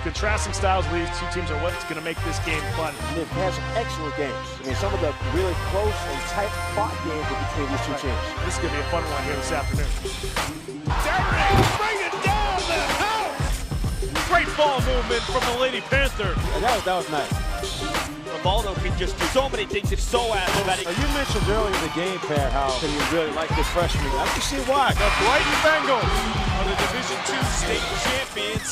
contrasting styles of these two teams are what's going to make this game fun. And they've had some excellent games. I mean, some of the really close and tight fought games between these two teams. This is going to be a fun one here this afternoon. Derrick, bring it down the house! Great ball movement from the Lady Panther. Yeah, that was nice. Rivaldo can just do so many things. It's so athletic. You mentioned earlier in the game, Pat, how you really like this freshman. I can see why. The Brighton Bengals are the Division II state champions.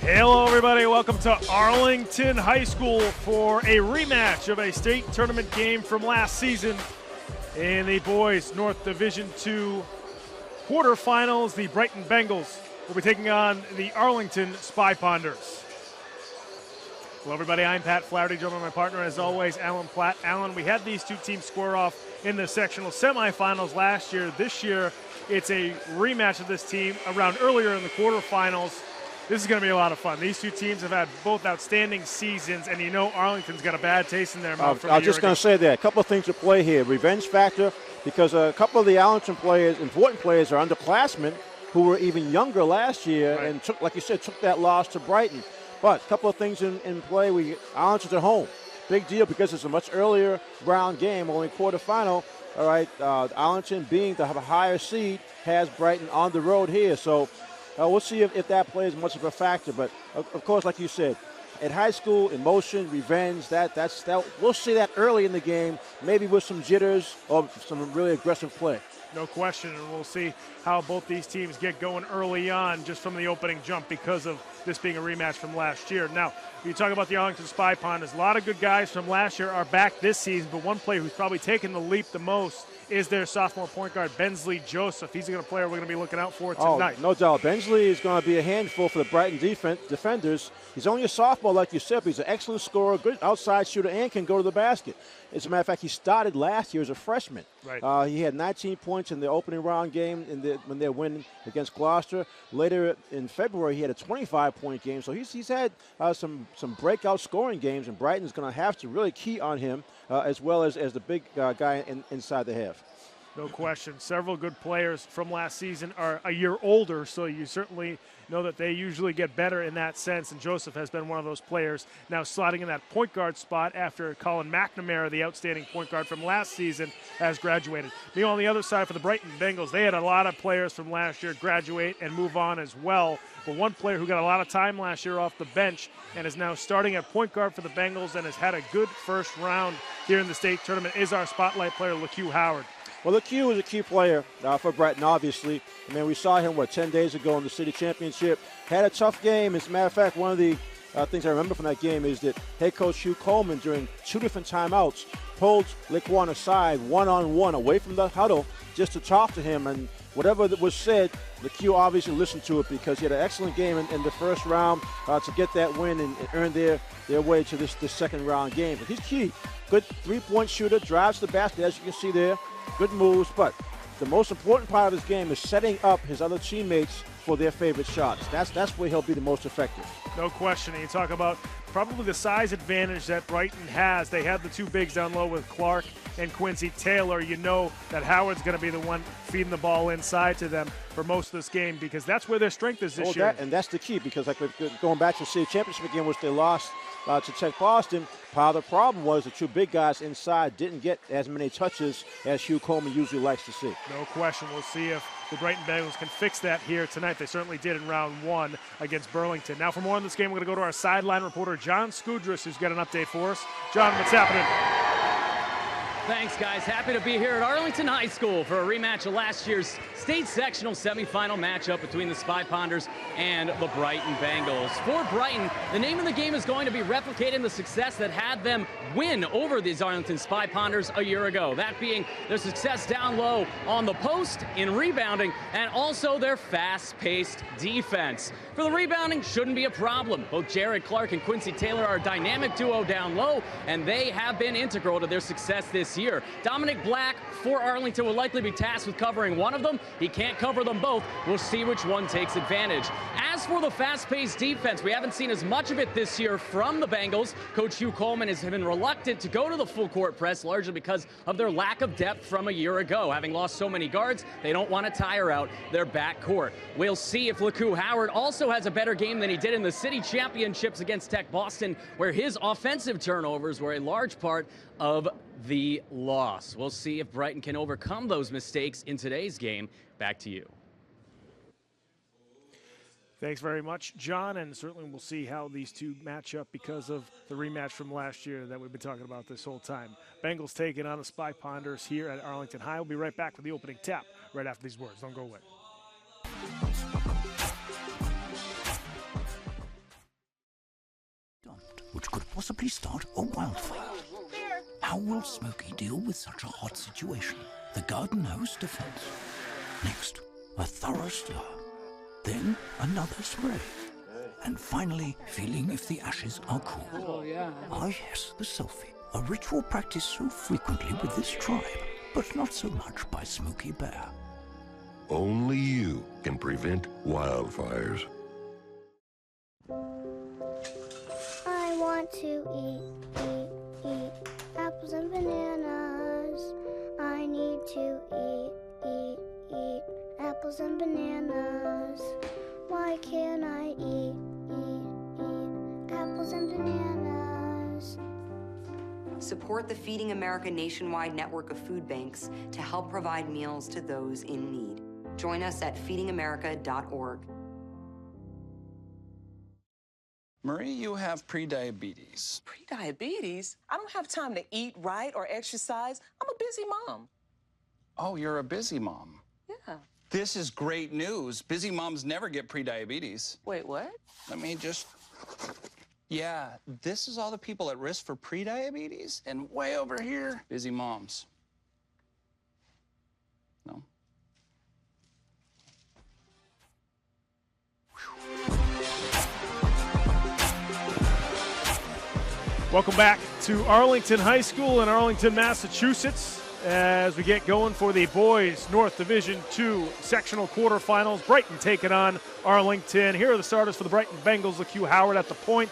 Hello, everybody. Welcome to Arlington High School for a rematch of a state tournament game from last season in the Boys North Division II quarterfinals. The Brighton Bengals will be taking on the Arlington Spy Ponders. Hello, everybody. I'm Pat Flaherty, joined by my partner, as always, Alan Platt. Alan, we had these two teams square off in the sectional semifinals last year. This year, it's a rematch of this team around earlier in the quarterfinals. This is going to be a lot of fun. These two teams have had both outstanding seasons, and you know Arlington's got a bad taste in their mouth from a year ago. I was just going to say that. A couple of things at play here. Revenge factor, because a couple of the Arlington players, important players, are underclassmen who were even younger last year and took, like you said, took that loss to Brighton. But a couple of things in play. Arlington's at home. Big deal because it's a much earlier round game, only quarterfinal. All right, Arlington being the higher seed has Brighton on the road here. So we'll see if that plays much of a factor. But, of course, like you said, at high school, emotion, revenge, that's we'll see that early in the game, maybe with some jitters or some really aggressive play. No question, and we'll see how both these teams get going early on just from the opening jump because of this being a rematch from last year. Now, you talk about the Arlington Spy Ponders. A lot of good guys from last year are back this season, but one player who's probably taken the leap the most is their sophomore point guard, Bensley Joseph. He's a player we're going to be looking out for tonight. Oh, no doubt. Bensley is going to be a handful for the Brighton defenders. He's only a sophomore, like you said, but he's an excellent scorer, good outside shooter, and can go to the basket. As a matter of fact, he started last year as a freshman. Right. He had 19 points in the opening round game when they're winning against Gloucester. Later in February, he had a 25-point game. So he's had some breakout scoring games, and Brighton's going to have to really key on him as well as the big guy inside the half. No question. Several good players from last season are a year older, so you certainly know that they usually get better in that sense, and Joseph has been one of those players now slotting in that point guard spot after Colin McNamara, the outstanding point guard from last season, has graduated. Meanwhile, on the other side for the Brighton Bengals, they had a lot of players from last year graduate and move on as well, but one player who got a lot of time last year off the bench and is now starting at point guard for the Bengals and has had a good first round here in the state tournament is our spotlight player, LaQ Howard. Well, LaQ is a key player for Brighton, obviously. I mean, we saw him, 10 days ago in the city championship. Had a tough game. As a matter of fact, one of the things I remember from that game is that head coach Hugh Coleman, during 2 different timeouts, pulled LaQ aside one-on-one away from the huddle just to talk to him. And whatever that was said, LaQ obviously listened to it because he had an excellent game in the first round to get that win and earn their way to this second round game. But he's key. Good three-point shooter, drives the basket, as you can see there. Good moves, but the most important part of his game is setting up his other teammates for their favorite shots. That's where he'll be the most effective. No question. And you talk about probably the size advantage that Brighton has. They have the two bigs down low with Clark and Quincy Taylor. You know that Howard's going to be the one feeding the ball inside to them for most of this game because that's where their strength is this year. And that's the key because like going back to the city championship game, which they lost to Tech Boston, part of the problem was the two big guys inside didn't get as many touches as Hugh Coleman usually likes to see. No question. We'll see if the Brighton Bengals can fix that here tonight. They certainly did in round 1 against Burlington. Now for more on this game, we're going to go to our sideline reporter, John Skudras, who's got an update for us. John, what's happening? Thanks, guys. Happy to be here at Arlington High School for a rematch of last year's state sectional semifinal matchup between the Spy Ponders and the Brighton Bengals. For Brighton, the name of the game is going to be replicating the success that had them win over these Arlington Spy Ponders a year ago. That being their success down low on the post in rebounding and also their fast-paced defense. For the rebounding, shouldn't be a problem. Both Jared Clark and Quincy Taylor are a dynamic duo down low, and they have been integral to their success this year. Dominic Black for Arlington will likely be tasked with covering one of them. He can't cover them both. We'll see which one takes advantage. As for the fast-paced defense, we haven't seen as much of it this year from the Bengals. Coach Hugh Coleman has been reluctant to go to the full court press, largely because of their lack of depth from a year ago. Having lost so many guards, they don't want to tire out their backcourt. We'll see if LaCue Howard also has a better game than he did in the city championships against Tech Boston, where his offensive turnovers were a large part of the loss. We'll see if Brighton can overcome those mistakes in today's game. Back to you. Thanks very much, John, and certainly we'll see how these two match up because of the rematch from last year that we've been talking about this whole time. Bengals taking on the Spy Ponders here at Arlington High. We'll be right back with the opening tap right after these words. Don't go away. Which could possibly start a wildfire. How will Smokey deal with such a hot situation? The garden hose defense. Next, a thorough stir. Then another spray. And finally, feeling if the ashes are cool. Oh, yeah. Ah, yes, the selfie. A ritual practiced so frequently with this tribe, but not so much by Smokey Bear. Only you can prevent wildfires. I want to eat apples and bananas. I need to eat apples and bananas. Why can't I eat apples and bananas? Support the Feeding America nationwide network of food banks to help provide meals to those in need. Join us at feedingamerica.org. Marie, you have prediabetes. Prediabetes? I don't have time to eat right or exercise. I'm a busy mom. Oh, you're a busy mom. Yeah. This is great news. Busy moms never get prediabetes. Wait, what? Let me just... Yeah, this is all the people at risk for prediabetes, and way over here, busy moms. No? Welcome back to Arlington High School in Arlington, Massachusetts, as we get going for the boys North Division II sectional quarterfinals. Brighton taking on Arlington. Here are the starters for the Brighton Bengals. LaCue Howard at the point.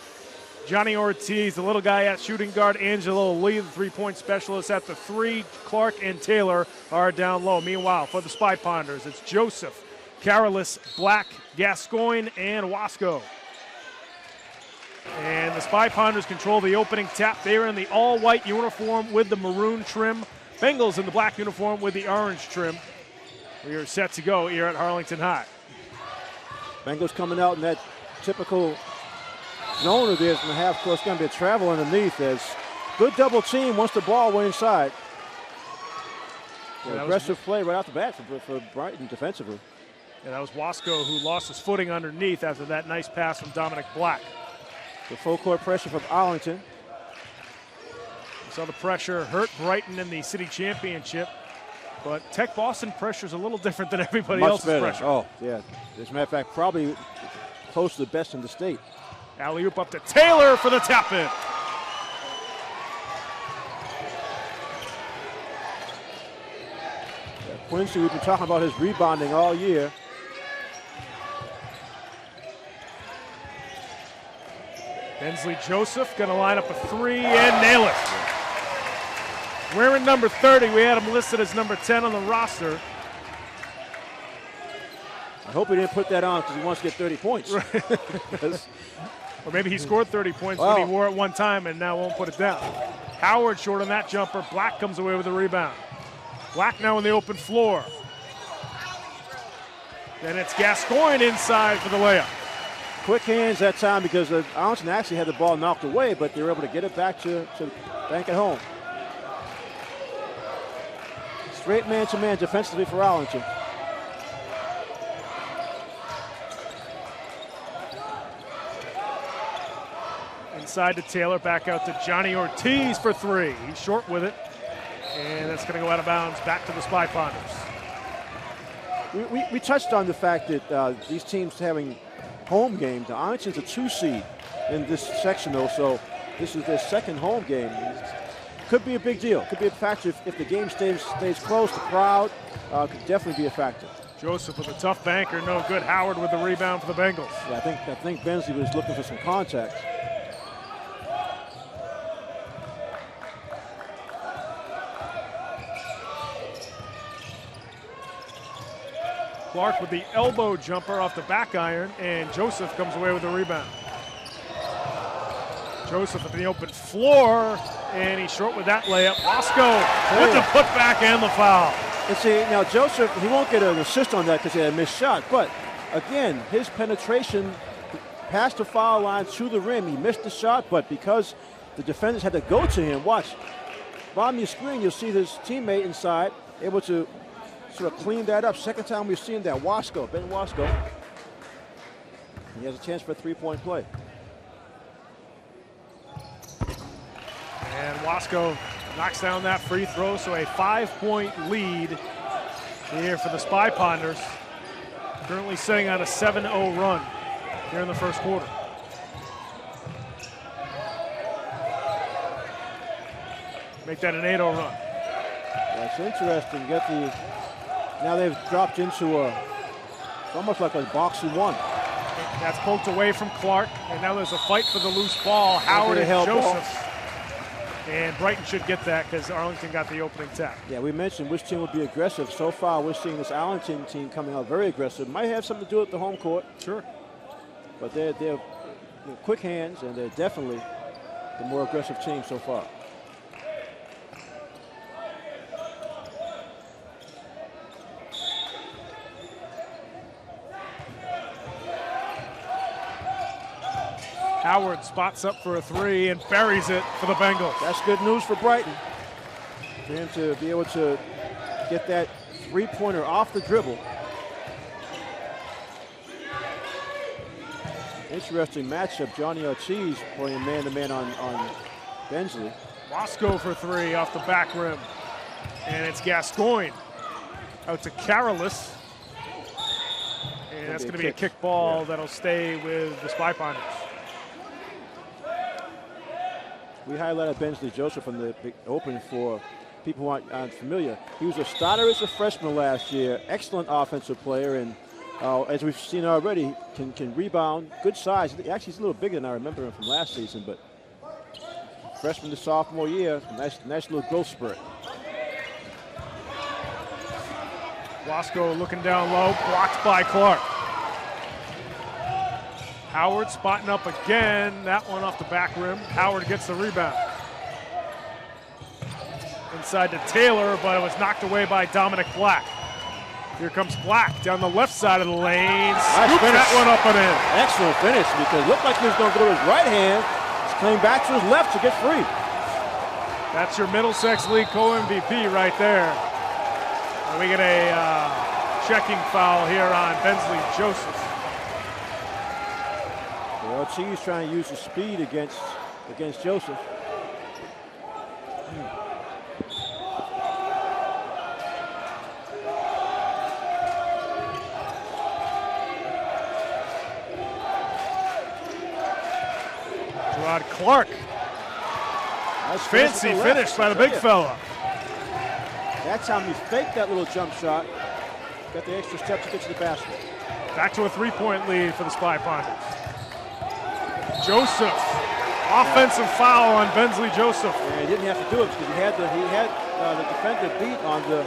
Johnny Ortiz, the little guy at shooting guard. Angelo Lee, the three-point specialist at the three. Clark and Taylor are down low. Meanwhile, for the Spy Ponders, it's Joseph, Carolis, Black, Gascoigne, and Wasco. And the Spy Ponders control the opening tap. They are in the all-white uniform with the maroon trim. Bengals in the black uniform with the orange trim. We are set to go here at Arlington High. Bengals coming out in that typical zone of theirs in the half court. It's going to be a travel underneath as good double team once the ball went inside. Yeah, aggressive play right off the bat for Brighton defensively. And that was Wasco who lost his footing underneath after that nice pass from Dominic Black. The full court pressure from Arlington. So the pressure hurt Brighton in the city championship, but Tech Boston pressure is a little different than everybody else's pressure. Oh, yeah. As a matter of fact, probably close to the best in the state. Alley-oop up to Taylor for the tap-in. Yeah, Quincy, we've been talking about his rebounding all year. Bensley Joseph going to line up a three and nail it. Wearing number 30. We had him listed as number 10 on the roster. I hope he didn't put that on because he wants to get 30 points. Right. Or maybe he scored 30 points when he wore it one time and now won't put it down. Howard short on that jumper. Black comes away with the rebound. Black now in the open floor. Then it's Gascoigne inside for the layup. Quick hands that time because Arlington actually had the ball knocked away, but they were able to get it back to bank at home. Straight man-to-man defensively for Arlington. Inside to Taylor, back out to Johnny Ortiz for three. He's short with it, and that's going to go out of bounds back to the Spy Ponders. We touched on the fact that these teams having home games. Arlington's a 2 seed in this sectional, so this is their second home game. could be a big deal. Could be a factor if the game stays close. The crowd could definitely be a factor. Joseph with a tough banker, no good. Howard with the rebound for the Bengals. Yeah, I think Bensley was looking for some contact. Clark with the elbow jumper off the back iron, and Joseph comes away with the rebound. Joseph at the open floor, and he's short with that layup. Wasco with the putback and the foul. And see, now Joseph, he won't get an assist on that because he had a missed shot, but again, his penetration past the foul line to the rim, he missed the shot, but because the defenders had to go to him, watch, bottom of your screen, you'll see his teammate inside, able to sort of clean that up. Second time we've seen that. Wasco, Ben Wasco. He has a chance for a three-point play. And Wasco knocks down that free throw, so a 5-point lead here for the Spy Ponders. Currently sitting on a 7-0 run here in the first quarter. Make that an 8-0 run. That's interesting. Now they've dropped into almost like a boxing one. That's poked away from Clark, and now there's a fight for the loose ball. Howard and Joseph. And Brighton should get that because Arlington got the opening tap. Yeah, we mentioned which team would be aggressive. So far, we're seeing this Arlington team coming out very aggressive. Might have something to do with the home court. Sure. But they're quick hands, and they're definitely the more aggressive team so far. Howard spots up for a three and buries it for the Bengals. That's good news for Brighton. For him to be able to get that three-pointer off the dribble. Interesting matchup. Johnny Ortiz playing man-to-man on Bensley. Wasco for three off the back rim. And it's Gascoigne out to Carolus. And that's going to be a kick ball that'll stay with the Spy Ponders. We highlighted Bensley Joseph on the big opening for people who aren't familiar. He was a starter as a freshman last year. Excellent offensive player, and as we've seen already, can rebound. Good size. Actually, he's a little bigger than I remember him from last season, but freshman to sophomore year, nice little growth spurt. Wasco looking down low, blocked by Clark. Howard spotting up again. That one off the back rim. Howard gets the rebound. Inside to Taylor, but it was knocked away by Dominic Black. Here comes Black down the left side of the lane. Scoops that one up and in. Excellent finish, because it looked like he was going to go to his right hand. He's coming back to his left to get free. That's your Middlesex League co-MVP right there. And we get a checking foul here on Bensley Joseph. Ortiz trying to use the speed against Joseph. Gerard Clark. Nice fancy finish by the big fella. That's how he faked that little jump shot. Got the extra step to get to the basket. Back to a three-point lead for the Spy Ponders. Joseph, offensive foul on Bensley Joseph. Yeah, he didn't have to do it because he had the defender beat on the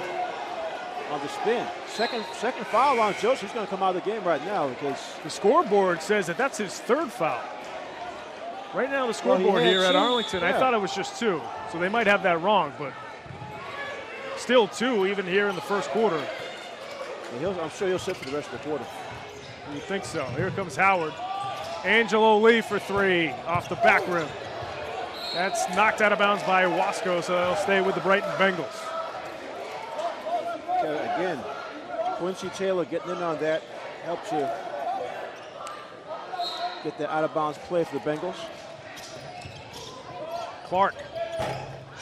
spin. Second foul on Joseph. He's going to come out of the game right now because the scoreboard says that that's his third foul. Right now, the scoreboard here at Arlington, I thought it was just two, so they might have that wrong, but still two even here in the first quarter. Yeah, I'm sure he'll sit for the rest of the quarter. You think so? Here comes Howard. Angelo Lee for three off the back rim. That's knocked out of bounds by Wasco, so they'll stay with the Brighton Bengals. Again, Quincy Taylor getting in on that helps you get the out of bounds play for the Bengals. Clark,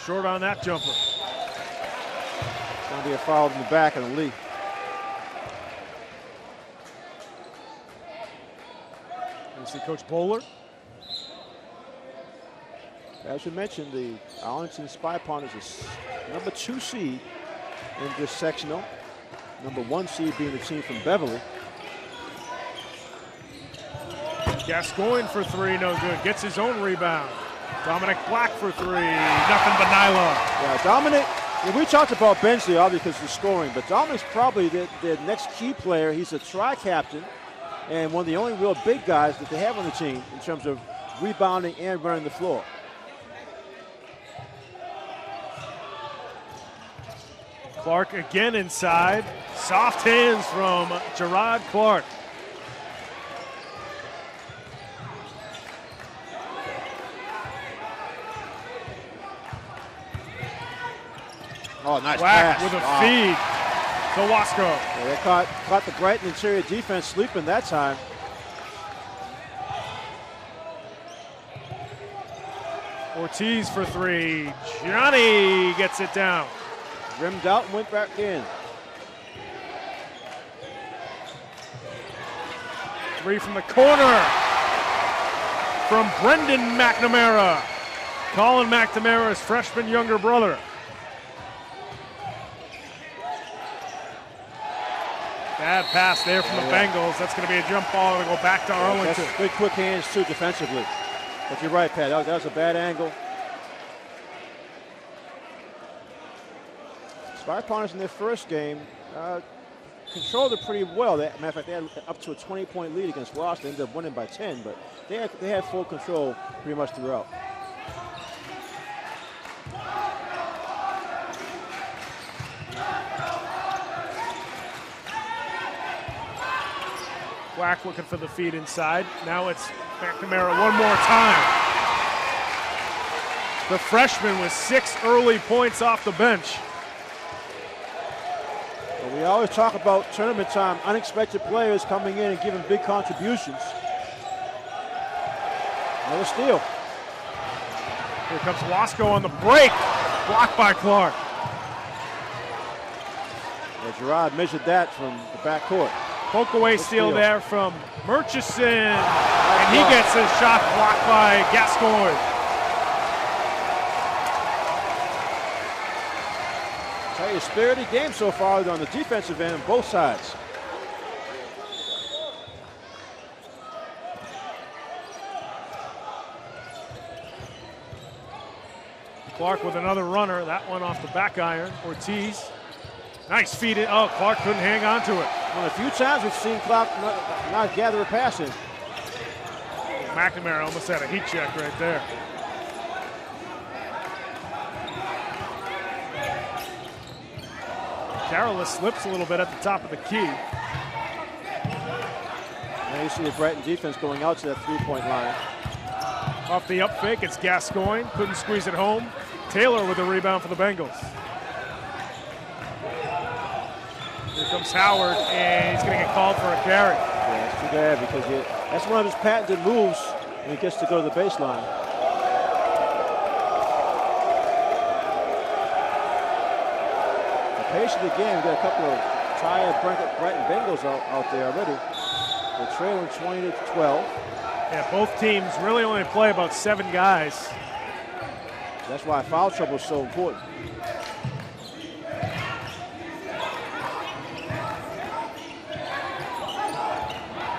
short on that jumper. It's going to be a foul in the back on Lee. You see Coach Bowler. As we mentioned, the Arlington Spy Ponders is number 2 seed in this sectional. Number 1 seed being the team from Beverly. Gascoigne for 3, no good. Gets his own rebound. Dominic Black for 3, nothing but nylon. Yeah, Dominic, we talked about Bensley, obviously, because of the scoring, but Dominic's probably the next key player. He's a tri-captain and one of the only real big guys that they have on the team in terms of rebounding and running the floor. Clark again inside. Soft hands from Gerard Clark. Oh, nice Whack pass. with a feed to Wasco. Yeah, they caught the Brighton interior defense sleeping that time. Ortiz for 3. Johnny gets it down. Rimmed out and went back in. 3 from the corner from Brendan McNamara. Colin McNamara's freshman younger brother. Bad pass there from the Bengals. That's going to be a jump ball. It'll go back to Arlington. That's good quick hands too defensively. But you're right, Pat. That was a bad angle. Spy Ponders in their first game controlled it pretty well. Matter of fact, they had up to a 20-point lead against Ross. They ended up winning by 10, but they had full control pretty much throughout. Whack looking for the feed inside. Now it's McNamara one more time. The freshman with 6 early points off the bench. Well, we always talk about tournament time, unexpected players coming in and giving big contributions. Another steal. Here comes Wasco on the break. Blocked by Clark. Yeah, Gerard measured that from the backcourt. Poke away steal there from Murchison, and he gets his shot blocked by Gascoigne. Tell you, spirited game so far on the defensive end on both sides. Clark with another runner, that one off the back iron. Ortiz, nice feed in. Oh, Clark couldn't hang on to it. Well, a few times we've seen Clark not gather a pass in. McNamara almost had a heat check right there. Carolus slips a little bit at the top of the key. Now you see the Brighton defense going out to that three-point line. Off the up fake, it's Gascoigne. Couldn't squeeze it home. Taylor with a rebound for the Bengals. Here comes Howard, and he's going to get called for a carry. Yeah, it's too bad because that's one of his patented moves when he gets to go to the baseline. The pace of the game, we've got a couple of tired Brighton Bengals out there already. They're trailing 20-12. Yeah, both teams really only play about 7 guys. That's why foul trouble is so important.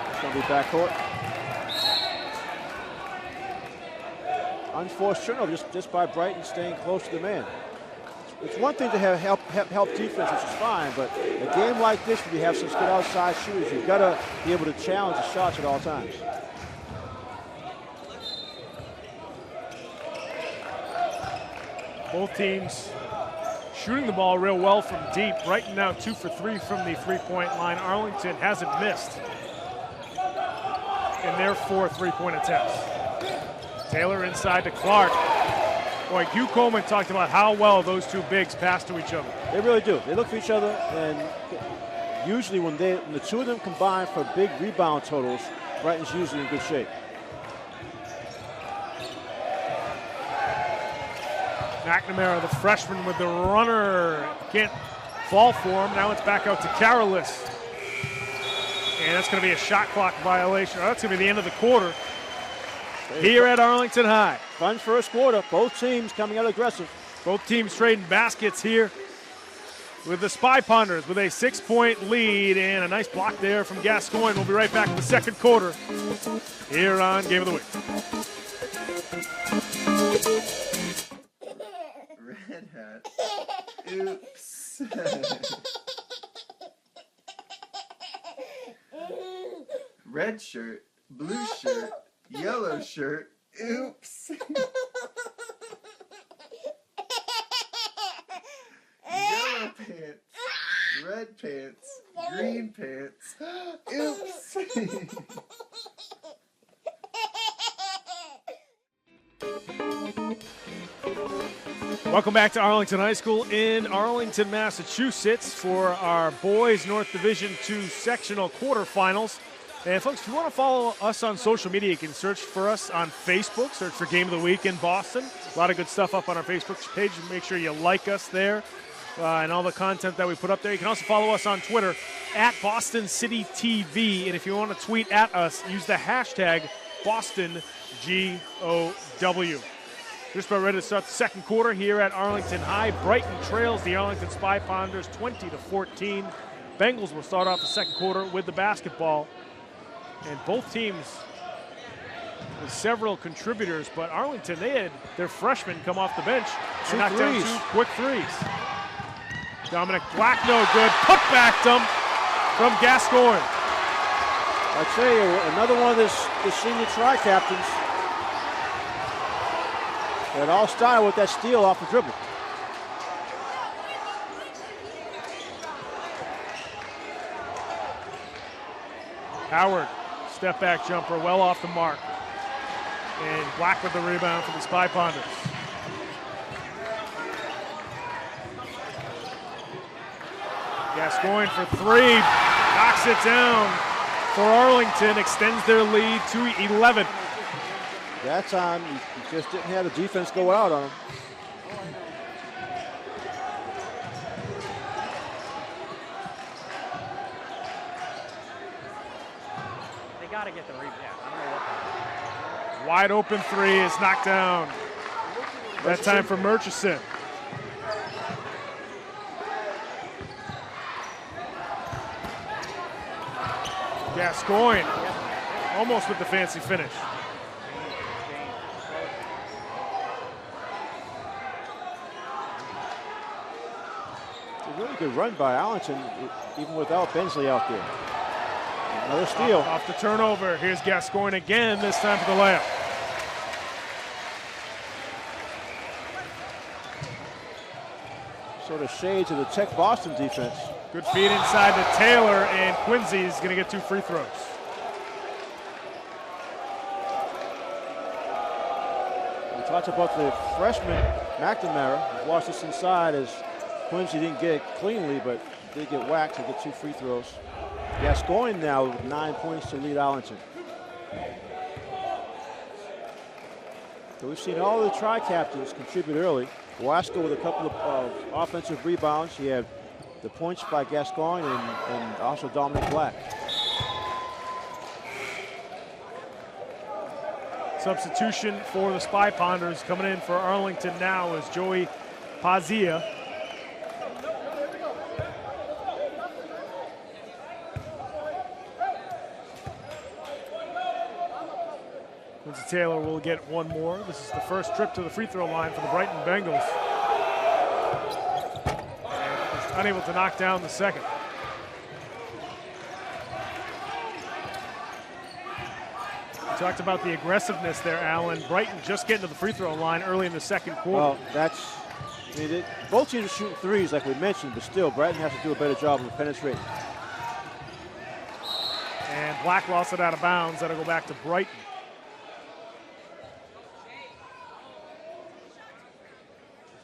It's going to be backcourt. Unforced turnover just by Brighton staying close to the man. It's one thing to have help defense, which is fine, but a game like this where you have such good outside shooters, you've got to be able to challenge the shots at all times. Both teams shooting the ball real well from deep. Brighton now 2 for 3 from the three-point line. Arlington hasn't missed in their 4 three-point attempts. Taylor inside to Clark. Boy, Hugh Coleman talked about how well those two bigs pass to each other. They really do. They look for each other, and usually when the two of them combine for big rebound totals, Brighton's usually in good shape. McNamara, the freshman with the runner, can't fall for him. Now it's back out to Carolus. And that's going to be a shot clock violation. Oh, that's going to be the end of the quarter here at Arlington High. fun first quarter. Both teams coming out aggressive. Both teams trading baskets here with the Spy Ponders with a 6-point lead and a nice block there from Gascoigne. We'll be right back in the second quarter here on Game of the Week. Red hat. Oops. Red shirt, blue shirt, yellow shirt. Oops. Yellow pants, red pants, green pants. Oops. Welcome back to Arlington High School in Arlington, Massachusetts for our boys North Division II sectional quarterfinals. And folks, if you want to follow us on social media, you can search for us on Facebook, search for Game of the Week in Boston. A lot of good stuff up on our Facebook page. Make sure you like us there and all the content that we put up there. You can also follow us on Twitter at Boston City TV. And if you want to tweet at us, use the hashtag BostonGOW. Just about ready to start the second quarter here at Arlington High. Brighton trails the Arlington Spy Ponders 20-14. Bengals will start off the second quarter with the basketball. And both teams with several contributors, but Arlington, they had their freshmen come off the bench and knock down 2 quick threes. Dominic Black, no good. Putbacked them from Gascoigne. I tell you, another one of the senior tri-captains that all started with that steal off the dribble. Howard, step back jumper, well off the mark. And Black with the rebound for the Spy Ponders. Gascoigne for 3, knocks it down for Arlington, extends their lead to 11. That time, you just didn't have the defense go out on him. They got to get the rebound. Wide open 3 is knocked down. That time for Murchison. Gascoigne almost with the fancy finish. It's a really good run by Arlington, even without Bensley out there. Another steal. Off the turnover. Here's Gascoigne again, this time for the layup. Sort of shades of the Tech Boston defense. Good feed inside to Taylor, and Quincy's going to get 2 free throws. We talked about the freshman, McNamara, who lost this inside as Quincy didn't get it cleanly, but did get whacked to get 2 free throws. Gascoigne now with 9 points to lead Arlington. So we've seen all the tri-captains contribute early. Wasco with a couple of offensive rebounds. He had the points by Gascoigne and also Dominic Black. Substitution for the Spy Ponders coming in for Arlington now is Joey Pazia. Quincy Taylor will get one more. This is the first trip to the free throw line for the Brighton Bengals. And is unable to knock down the second. We talked about the aggressiveness there, Alan. Brighton just getting to the free throw line early in the second quarter. Well, that's, I mean, both teams are shooting threes like we mentioned, but still, Brighton has to do a better job of penetrating. And Black lost it out of bounds. That'll go back to Brighton.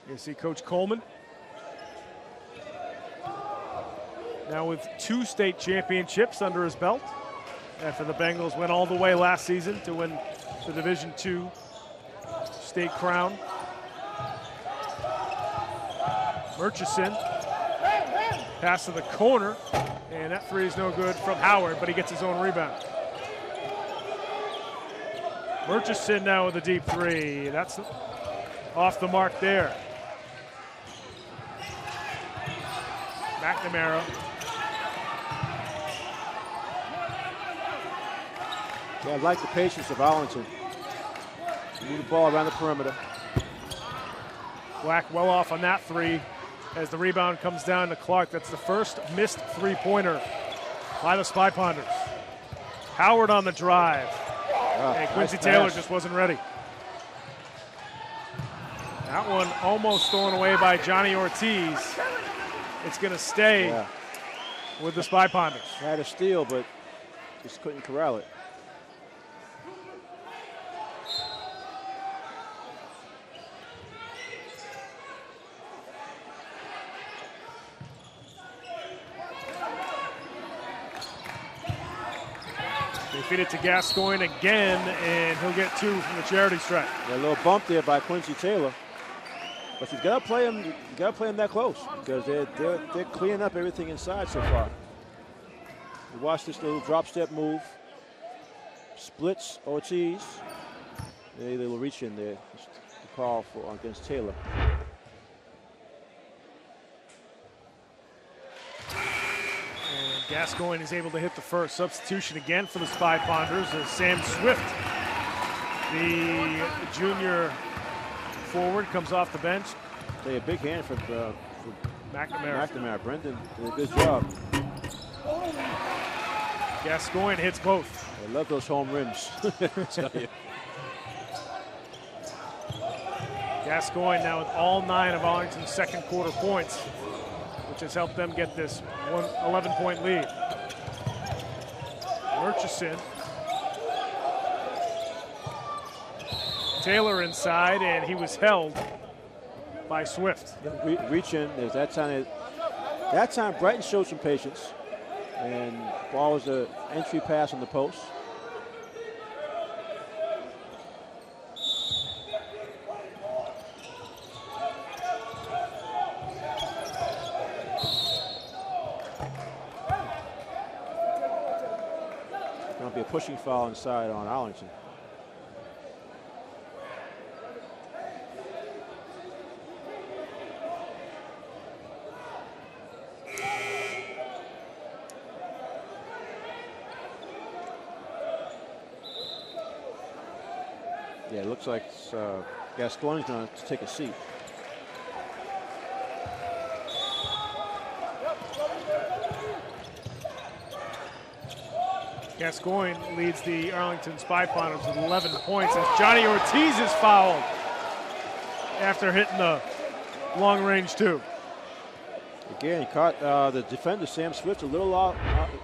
You see Coach Coleman. Now with 2 state championships under his belt after the Bengals went all the way last season to win the Division II state crown. Murchison, pass to the corner, and that 3 is no good from Howard, but he gets his own rebound. Murchison now with a deep three. That's off the mark there. McNamara. Yeah, I like the patience of Arlington. Move the ball around the perimeter. Black well off on that three as the rebound comes down to Clark. That's the first missed three-pointer by the Spy Ponders. Howard on the drive. And Quincy nice Taylor pass. just wasn't ready. That one almost thrown away by Johnny Ortiz. It's going to stay with the Spy Ponders. Had a steal, but just couldn't corral it. They feed it to Gascoigne again, and he'll get 2 from the charity stripe. Yeah, a little bump there by Quincy Taylor, but you've got to play him. You got to play him that close because they're cleaning up everything inside so far. You watch this little drop step move, splits Ortiz. They will reach in there. Just the call for against Taylor. Gascoigne is able to hit the first substitution again for the Spy Ponders as Sam Swift, the junior forward, comes off the bench. Play a big hand for McNamara. Brendan did a good job. Gascoigne hits both. I love those home rims. Gascoigne now with all 9 of Arlington's second quarter points, which has helped them get this 11-point lead. Murchison. Taylor inside, and he was held by Swift. Reach in. There's that time. That time, Brighton showed some patience, and ball was an entry pass on the post. Going to be a pushing foul inside on Arlington. Yeah, it looks like Gascoigne's going to take a seat. Gascoigne leads the Arlington Spy Ponders with 11 points as Johnny Ortiz is fouled after hitting the long-range 2. Again, he caught the defender, Sam Swift, a little off,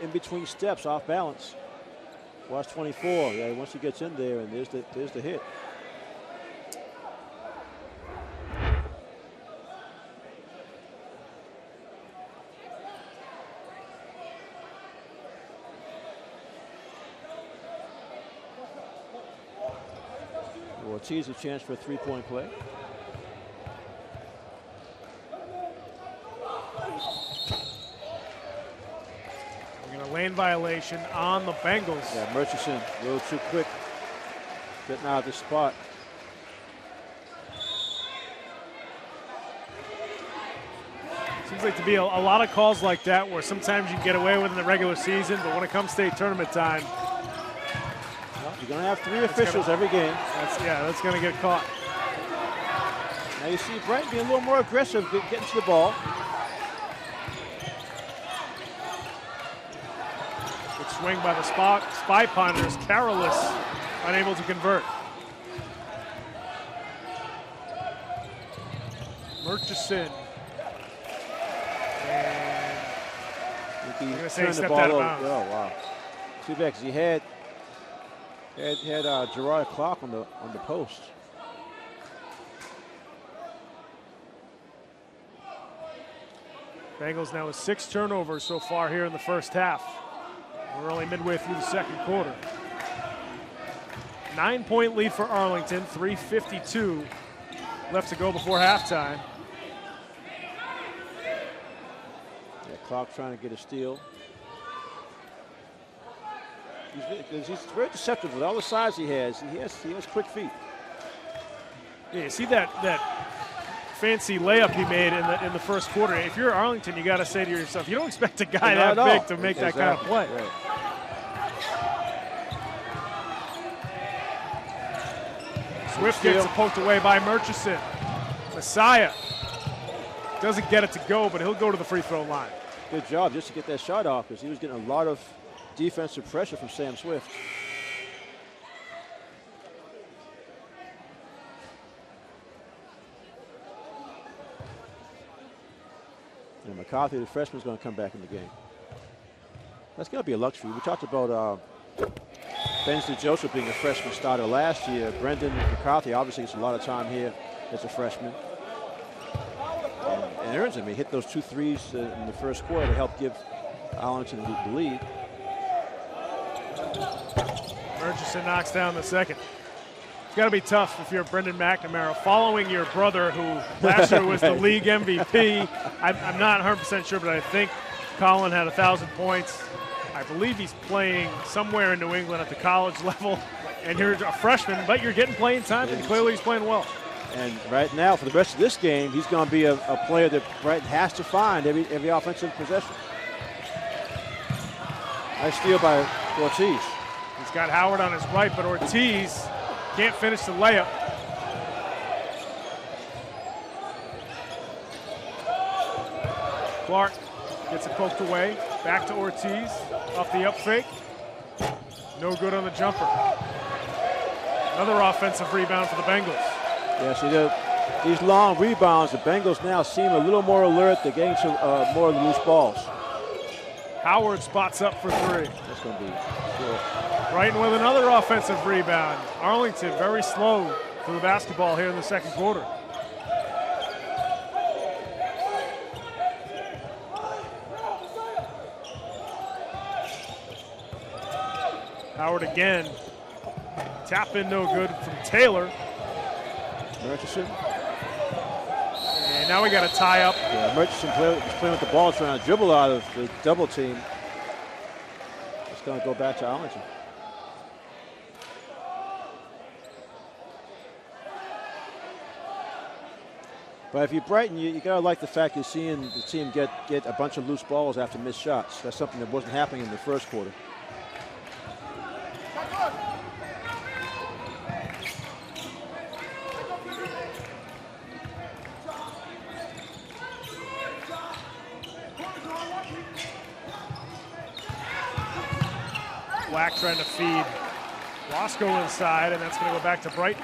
in between steps, off balance. Watch 24. Yeah, once he gets in there, and there's the hit. Ortiz a chance for a three-point play. We're going to lane violation on the Bengals. Yeah, Murchison a little too quick getting out of the spot. Seems like to be a lot of calls like that where sometimes you can get away with in the regular season, but when it comes state tournament time, you're going to have 3 officials every game. That's going to get caught. Now you see Brighton being a little more aggressive getting to the ball. Good swing by the Spy Ponders. Carolus unable to convert. Murchison. And He I'm going to say he turned the stepped ball out of over. bounds. Oh, wow. Too bad because he had Gerard Clark on the post. Bengals now with 6 turnovers so far here in the first half. We're only midway through the second quarter. 9-point lead for Arlington, 3:52 left to go before halftime. Yeah, Clark trying to get a steal. He's very deceptive with all the size he has. He has quick feet. Yeah, you see that fancy layup he made in the first quarter. If you're Arlington, you got to say to yourself, you don't expect a guy that big to make that kind of play. Right. Swift gets it poked away by Murchison. Messiah doesn't get it to go, but he'll go to the free throw line. Good job just to get that shot off because he was getting a lot of defensive pressure from Sam Swift. And McCarthy, the freshman, is going to come back in the game. That's going to be a luxury. We talked about Bensley Joseph being a freshman starter last year. Brendan McCarthy obviously gets a lot of time here as a freshman. And earns him. He hit those 2 threes in the first quarter to help give Arlington the lead. Murchison knocks down the second. It's got to be tough if you're Brendan McNamara following your brother who last year was the league MVP. I'm not 100% sure, but I think Colin had 1,000 points. I believe he's playing somewhere in New England at the college level, and you're a freshman, but you're getting playing time, and clearly he's playing well. And right now, for the rest of this game, he's going to be a player that Brighton has to find every offensive possession. Nice steal by Ortiz. He's got Howard on his right, but Ortiz can't finish the layup. Clark gets it poked away. Back to Ortiz. Off the up fake. No good on the jumper. Another offensive rebound for the Bengals. Yeah, see, these long rebounds, the Bengals now seem a little more alert. They're getting to more loose balls. Howard spots up for 3. That's going to be cool. Brighton with another offensive rebound. Arlington very slow for the basketball here in the second quarter. Howard again. Tap in no good from Taylor. Murchison. And now we got a tie up. Yeah, Murchison is playing with the ball, trying to dribble out of the double team. It's going to go back to Arlington. But if you're Brighton, you got to like the fact you're seeing the team get a bunch of loose balls after missed shots. That's something that wasn't happening in the first quarter. Black trying to feed Roscoe inside, and that's going to go back to Brighton.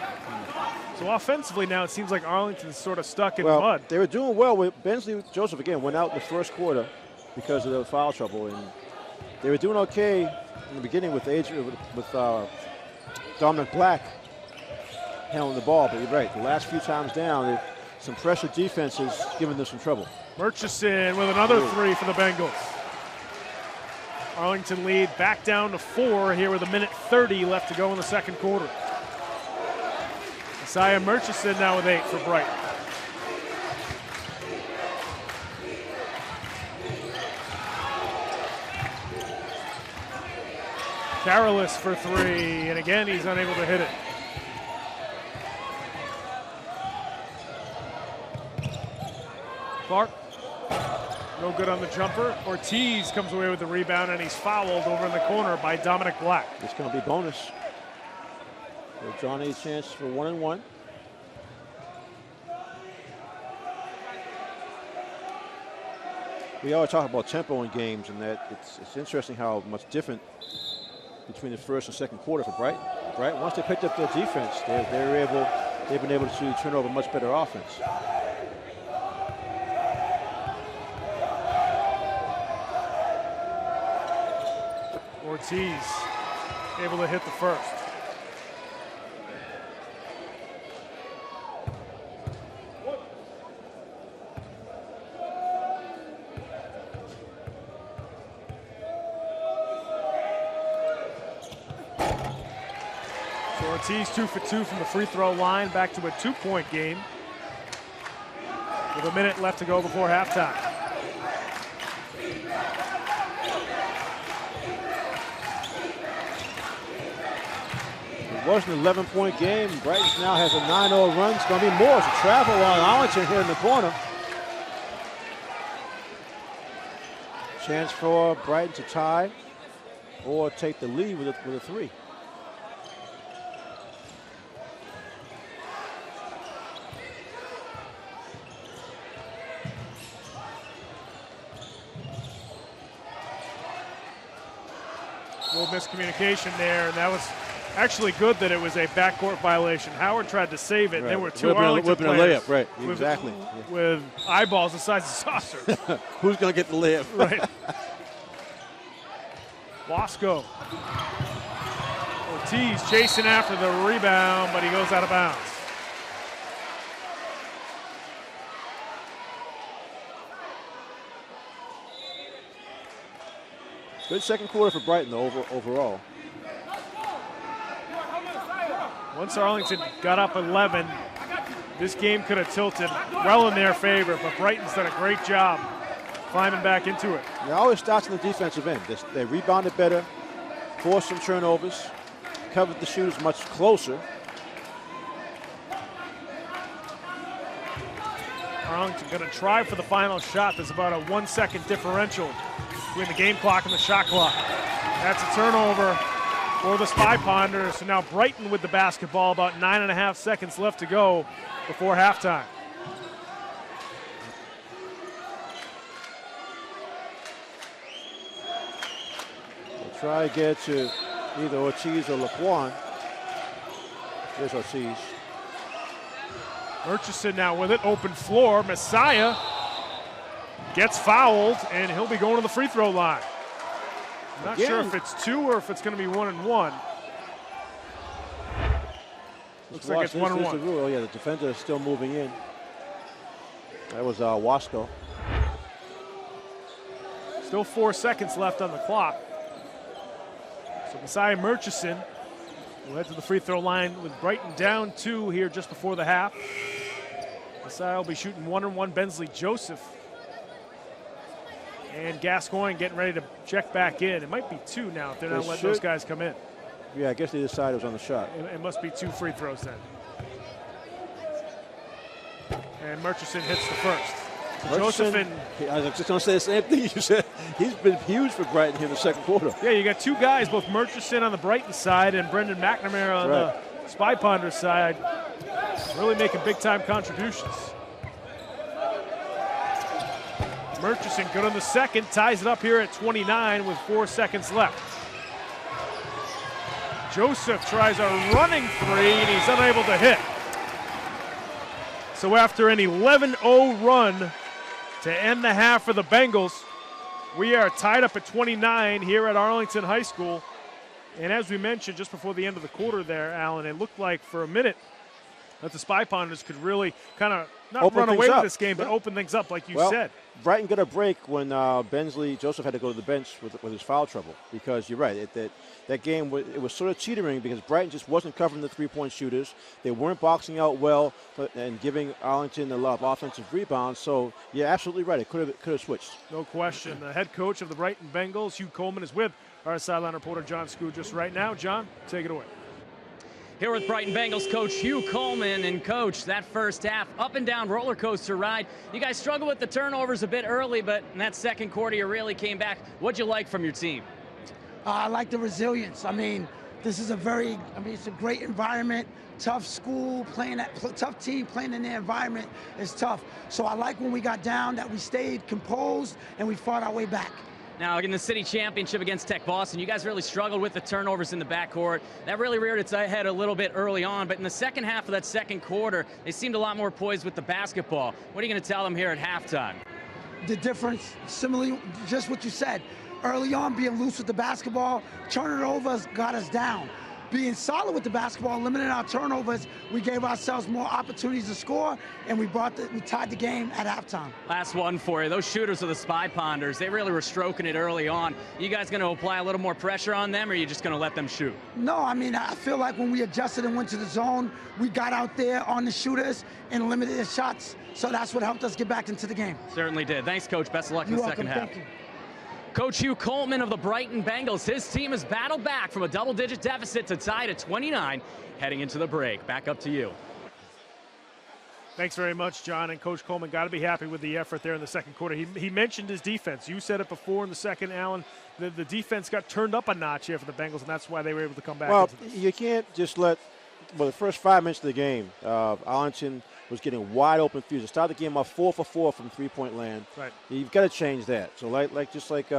So offensively now it seems like Arlington's sort of stuck in mud. They were doing well with Bensley Joseph again, went out in the first quarter because of the foul trouble, and they were doing okay in the beginning with Dominic Black handling the ball, but you're right, the last few times down, some pressure defense has given them some trouble. Murchison with another 3 for the Bengals. Arlington lead back down to 4 here with 1:30 left to go in the second quarter. Messiah Murchison now with 8 for Brighton. Carolus for 3, and again he's unable to hit it. Clark, no good on the jumper. Ortiz comes away with the rebound, and he's fouled over in the corner by Dominic Black. It's going to be bonus. Give Johnny a chance for 1-and-1. We always talk about tempo in games, and that it's interesting how much different between the first and second quarter for Brighton. Right? Once they picked up their defense, they've been able to turn over much better offense. Ortiz able to hit the first. So Ortiz 2 for 2 from the free throw line, back to a 2-point game with 1 minute left to go before halftime. was an 11-point game. Brighton now has a 9-0 run. It's going to be more. It's a travel on Arlington here in the corner. Chance for Brighton to tie or take the lead with a 3. A little miscommunication there, and that was actually good that it was a backcourt violation. Howard tried to save it, and there were two Arlington players. Layup, right, exactly. With eyeballs the size of saucers. Who's going to get the layup? Right. Wasco. Ortiz chasing after the rebound, but he goes out of bounds. Good second quarter for Brighton, though, overall. Once Arlington got up 11, this game could have tilted well in their favor, but Brighton's done a great job climbing back into it. It always starts on the defensive end. They rebounded better, forced some turnovers, covered the shooters much closer. Arlington going to try for the final shot. There's about a 1-second differential between the game clock and the shot clock. That's a turnover for the Spy Ponders. So now Brighton with the basketball, about 9.5 seconds left to go before halftime. They'll try to get to either Ortiz or Laquan. Here's Ortiz. Murchison now with it, open floor. Messiah gets fouled, and he'll be going to the free throw line. I'm not sure if it's 2 or if it's going to be 1 and 1. Looks like it's 1 and 1. Oh, yeah, the defender is still moving in. That was Wasco. Still 4 seconds left on the clock. So Messiah Murchison will head to the free throw line with Brighton down 2 here just before the half. Messiah will be shooting 1 and 1. Bensley Joseph and Gascoigne getting ready to check back in. It might be 2 now if they're not letting those guys come in. Yeah, I guess they decided it was on the shot. It must be 2 free throws then. And Murchison hits the first. So Joseph and I was just going to say the same thing you said. He's been huge for Brighton here in the second quarter. Yeah, you got 2 guys, both Murchison on the Brighton side and Brendan McNamara on the Spy Ponders side, really making big-time contributions. Murchison good on the second, ties it up here at 29 with 4 seconds left. Joseph tries a running 3, and he's unable to hit. So after an 11-0 run to end the half for the Bengals, we are tied up at 29 here at Arlington High School. And as we mentioned just before the end of the quarter there, Alan, it looked like for a minute that the Spy Ponders could really kind of not run away with this game, but open things up like you said. Brighton got a break when Bensley Joseph had to go to the bench with his foul trouble, because you're right, that game it was sort of teetering because Brighton just wasn't covering the three-point shooters. They weren't boxing out well and giving Arlington a lot of offensive rebounds. So you're absolutely right. It could have switched. No question. The head coach of the Brighton Bengals, Hugh Coleman, is with our sideline reporter John Scudris right now. John, take it away. Here with Brighton Bengals coach Hugh Coleman. And coach, that first half up and down roller coaster ride. You guys struggled with the turnovers a bit early, but in that second quarter you really came back. What'd you like from your team? I like the resilience. I mean, this is it's a great environment. Tough school, tough team, playing in their environment is tough. So I like when we got down that we stayed composed and we fought our way back. Now, in the city championship against Tech Boston, you guys really struggled with the turnovers in the backcourt. That really reared its head a little bit early on, but in the second half of that second quarter, they seemed a lot more poised with the basketball. What are you going to tell them here at halftime? The difference, similarly, just what you said. Early on, being loose with the basketball, turning it over got us down. Being solid with the basketball, limiting our turnovers, we gave ourselves more opportunities to score, and we tied the game at halftime. Last one for you. Those shooters are the Spy Ponders. They really were stroking it early on. You guys going to apply a little more pressure on them, or are you just going to let them shoot? No, I mean, I feel like when we adjusted and went to the zone, we got out there on the shooters and limited their shots. So that's what helped us get back into the game. Certainly did. Thanks, Coach. Best of luck in the second half. Thank you. Coach Hugh Coleman of the Brighton Bengals. His team has battled back from a double-digit deficit to tied at 29 heading into the break. Back up to you. Thanks very much, John. And Coach Coleman got to be happy with the effort there in the second quarter. He mentioned his defense. You said it before in the second, Alan. The defense got turned up a notch here for the Bengals, and that's why they were able to come back. Well, you can't just let the first 5 minutes of the game, Arlington was getting wide open fields. They started the game off 4 for 4 from three-point land. Right. You've got to change that. So just like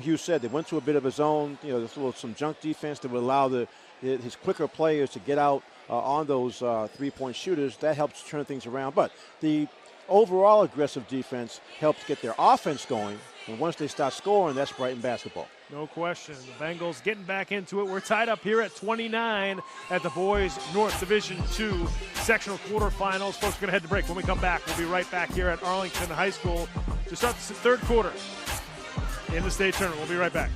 Hugh said, they went to a bit of a zone. There's some junk defense that would allow his quicker players to get out on those three-point shooters. That helps turn things around. But the overall aggressive defense helps get their offense going. And once they start scoring, that's Brighton basketball. No question. The Bengals getting back into it. We're tied up here at 29 at the Boys North Division II sectional quarterfinals. Folks, we're going to head to break. When we come back, we'll be right back here at Arlington High School to start the third quarter in the state tournament. We'll be right back.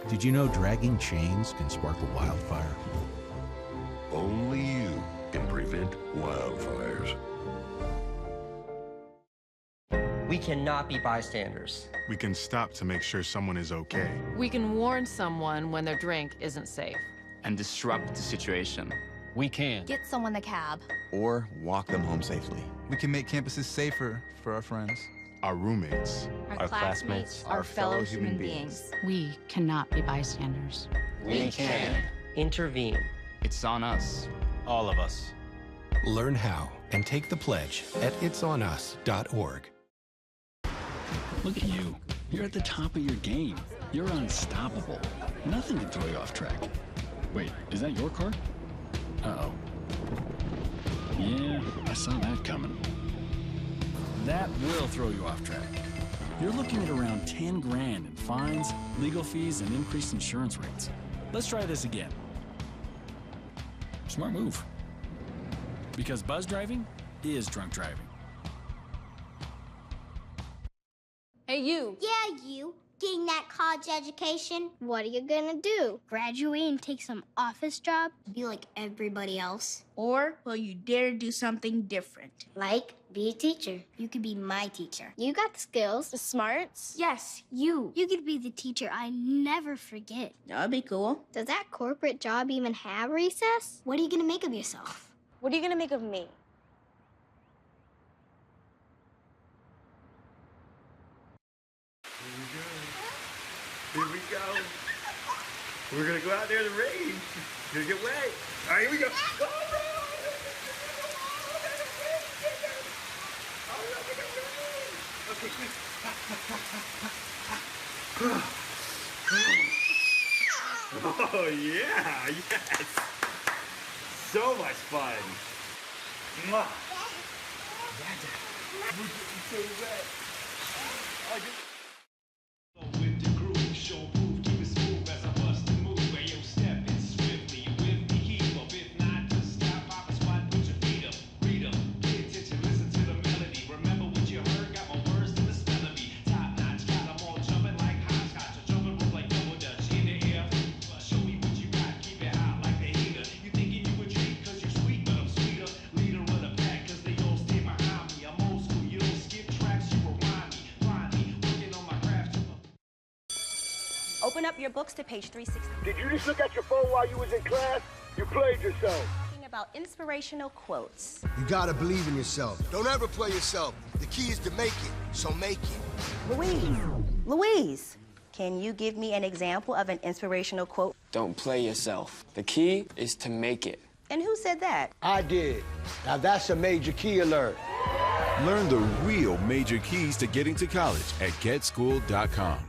Did you know dragging chains can spark a wildfire? Only you can prevent wildfires. We cannot be bystanders. We can stop to make sure someone is okay. We can warn someone when their drink isn't safe. And disrupt the situation. We can. Get someone the cab. Or walk them home safely. We can make campuses safer for our friends, our roommates, our classmates, our fellow human beings. We cannot be bystanders. We can intervene. It's on us. All of us. Learn how and take the pledge at itsonus.org. Look at you. You're at the top of your game. You're unstoppable. Nothing can throw you off track. Wait, is that your car? Uh-oh. Yeah, I saw that coming. That will throw you off track. You're looking at around 10 grand in fines, legal fees, and increased insurance rates. Let's try this again. Smart move. Because buzz driving is drunk driving. Hey, you. Yeah, you. Getting that college education? What are you gonna do? Graduate and take some office job? Be like everybody else? Or will you dare do something different? Like, be a teacher. You could be my teacher. You got the skills, the smarts. Yes, you. You could be the teacher I never forget. That'd be cool. Does that corporate job even have recess? What are you gonna make of yourself? What are you gonna make of me? Here we go. We're gonna go out there in the rain. Gonna get wet. All right, here we go. Okay, quick. Oh yeah, yes. So much fun. Mwah. We're getting so wet. Open up your books to page 360. Did you just look at your phone while you was in class? You played yourself. Talking about inspirational quotes. You gotta believe in yourself. Don't ever play yourself. The key is to make it, so make it. Louise, can you give me an example of an inspirational quote? Don't play yourself. The key is to make it. And who said that? I did. Now that's a major key alert. Learn the real major keys to getting to college at getschool.com.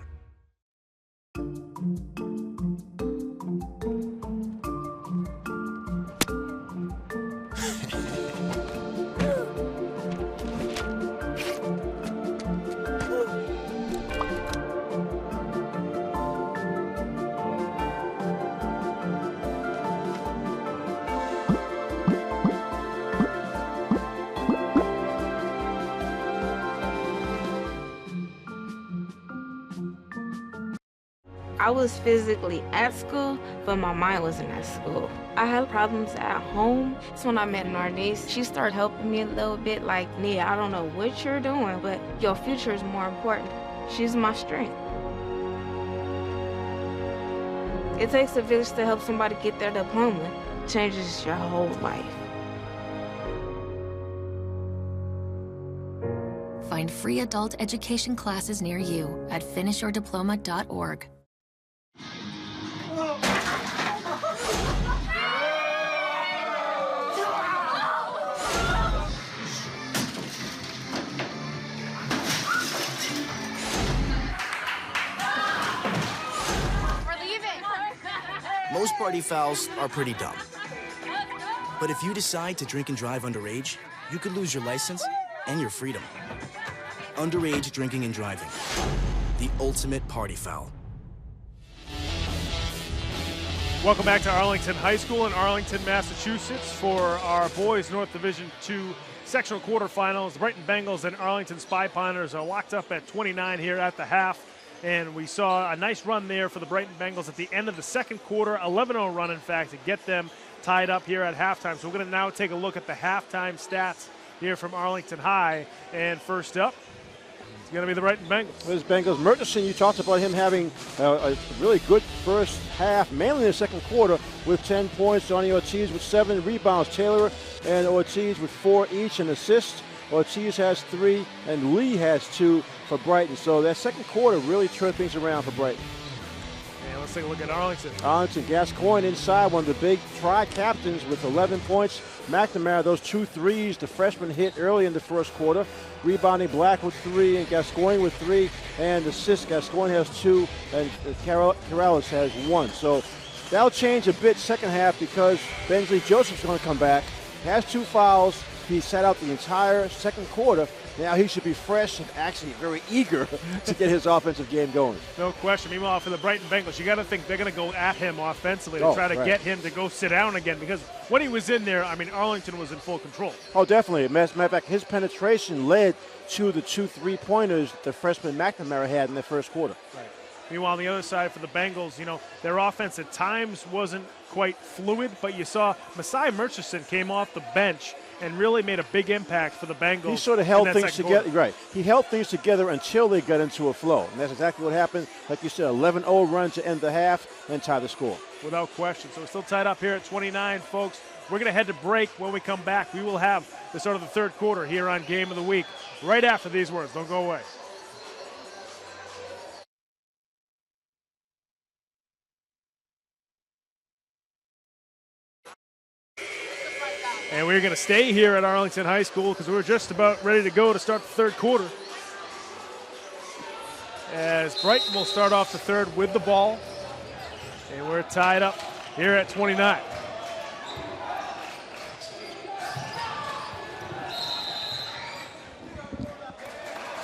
I was physically at school, but my mind wasn't at school. I had problems at home. That's when I met Narnese. She started helping me a little bit, like, Nia, I don't know what you're doing, but your future is more important. She's my strength. It takes a village to help somebody get their diploma. It changes your whole life. Find free adult education classes near you at finishyourdiploma.org. Most party fouls are pretty dumb. But if you decide to drink and drive underage, you could lose your license and your freedom. Underage drinking and driving. The ultimate party foul. Welcome back to Arlington High School in Arlington, Massachusetts for our boys North Division II sectional quarterfinals. The Brighton Bengals and Arlington Spy Ponders are locked up at 29 here at the half. And we saw a nice run there for the Brighton Bengals at the end of the second quarter, 11-0 run, in fact, to get them tied up here at halftime. So we're going to now take a look at the halftime stats here from Arlington High. And first up, it's going to be the Brighton Bengals. There's Bengals. Murchison, you talked about him having a really good first half, mainly in the second quarter, with 10 points. Johnny Ortiz with 7 rebounds. Taylor and Ortiz with 4 each, and assists. Ortiz has 3, and Lee has 2 for Brighton. So that second quarter really turned things around for Brighton. And let's take a look at Arlington. Arlington, Gascoigne inside, one of the big tri-captains with 11 points. McNamara, those 2 threes the freshman hit early in the first quarter. Rebounding Black with 3 and Gascoigne with 3. And assists, Gascoigne has 2 and Corrales has 1. So that'll change a bit second half because Bensley Joseph's going to come back. Has 2 fouls. He sat out the entire second quarter. Now he should be fresh and actually very eager to get his offensive game going. No question. Meanwhile, for the Brighton Bengals, you got to think they're going to go at him offensively to try to get him to go sit down again, because when he was in there, I mean, Arlington was in full control. Oh, definitely. As a matter of fact, his penetration led to the 2 3-pointers the freshman McNamara had in the first quarter. Right. Meanwhile, on the other side for the Bengals, you know, their offense at times wasn't quite fluid, but you saw Masai Murchison came off the bench and really made a big impact for the Bengals. He sort of held things together. Right. He held things together until they got into a flow. And that's exactly what happened. Like you said, 11-0 run to end the half and tie the score. Without question. So we're still tied up here at 29, folks. We're going to head to break. When we come back, we will have the start of the third quarter here on Game of the Week right after these words. Don't go away. And we're going to stay here at Arlington High School because we're just about ready to go to start the third quarter. As Brighton will start off the third with the ball. And we're tied up here at 29.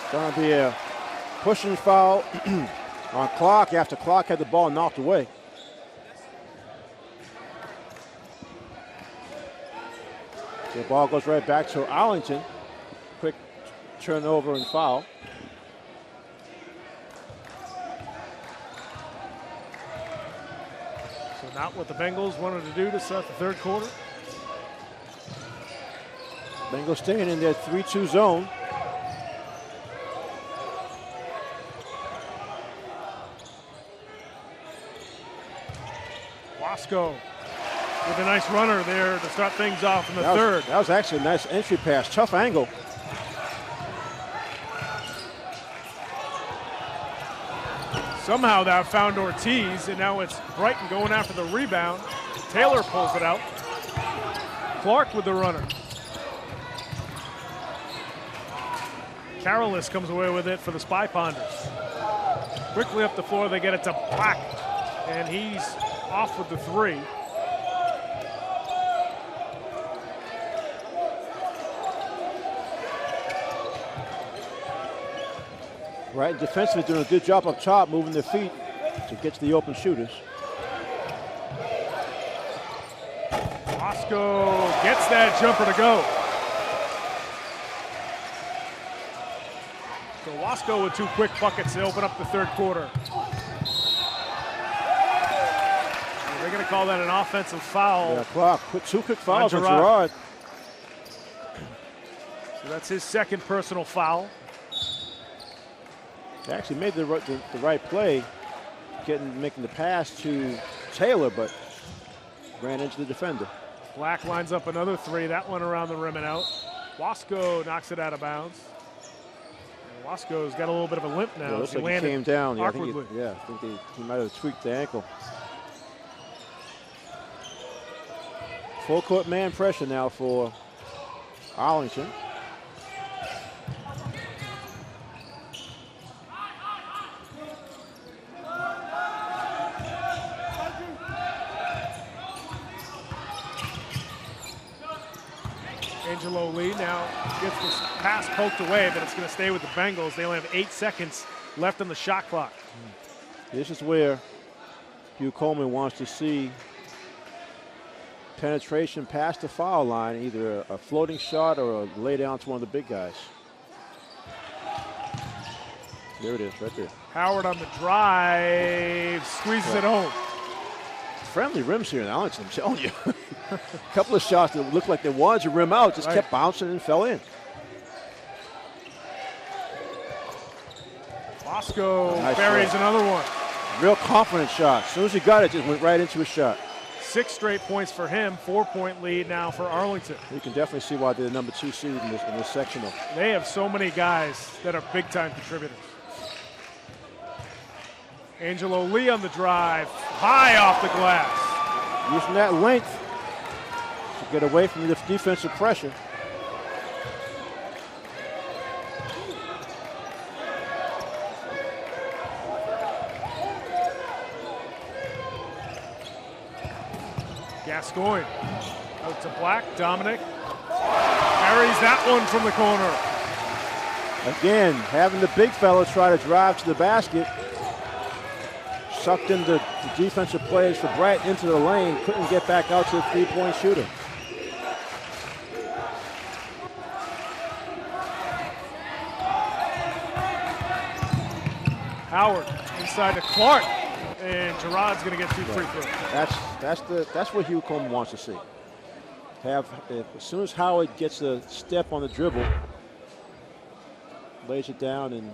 It's going to be a pushing foul on Clark after Clark had the ball knocked away. The ball goes right back to Arlington. Quick turnover and foul. So not what the Bengals wanted to do to start the third quarter. Bengals staying in their 3-2 zone. Wasco with a nice runner there to start things off in the third. That was actually a nice entry pass. Tough angle. Somehow that found Ortiz, and now it's Brighton going after the rebound. Taylor pulls it out. Clark with the runner. Corrales comes away with it for the Spy Ponders. Quickly up the floor, they get it to Black, and he's off with the 3. Right, defensively doing a good job up top, moving their feet to get to the open shooters. Wasco gets that jumper to go. So Wasco with 2 quick buckets to open up the third quarter. call that an offensive foul. Yeah, clock. Two quick fouls on Gerard. Gerard. So that's his second personal foul. They actually made the right play, making the pass to Taylor, but ran into the defender. Black lines up another three. That one around the rim and out. Wasco knocks it out of bounds. And Wasco's got a little bit of a limp now. Yeah, looks like he came down. Yeah, I think awkwardly. he might have tweaked the ankle. Full court man pressure now for Arlington. Angelo Lee now gets this pass poked away, but it's going to stay with the Bengals. They only have 8 seconds left on the shot clock. This is where Hugh Coleman wants to see penetration past the foul line, either a floating shot or a lay down to one of the big guys. There it is, right there. Howard on the drive, squeezes it home. Friendly rims here in Arlington, I'm telling you. A couple of shots that looked like they wanted to rim out, just kept bouncing and fell in. Wasco buries another one. Real confident shot. As soon as he got it, just went right into his shot. 6 straight points for him, 4-point lead now for Arlington. You can definitely see why they're the number 2 seed in this sectional. They have so many guys that are big-time contributors. Angelo Lee on the drive, high off the glass. Using that length to get away from the defensive pressure. Gascoigne out to Black. Dominic carries that one from the corner. Again, having the big fella try to drive to the basket. Sucked into the defensive players for Brighton into the lane. Couldn't get back out to the three-point shooter. Howard inside to Clark. And Gerard's going to get 2 free throws. That's what Hugh Coleman wants to see. As soon as Howard gets a step on the dribble, lays it down, and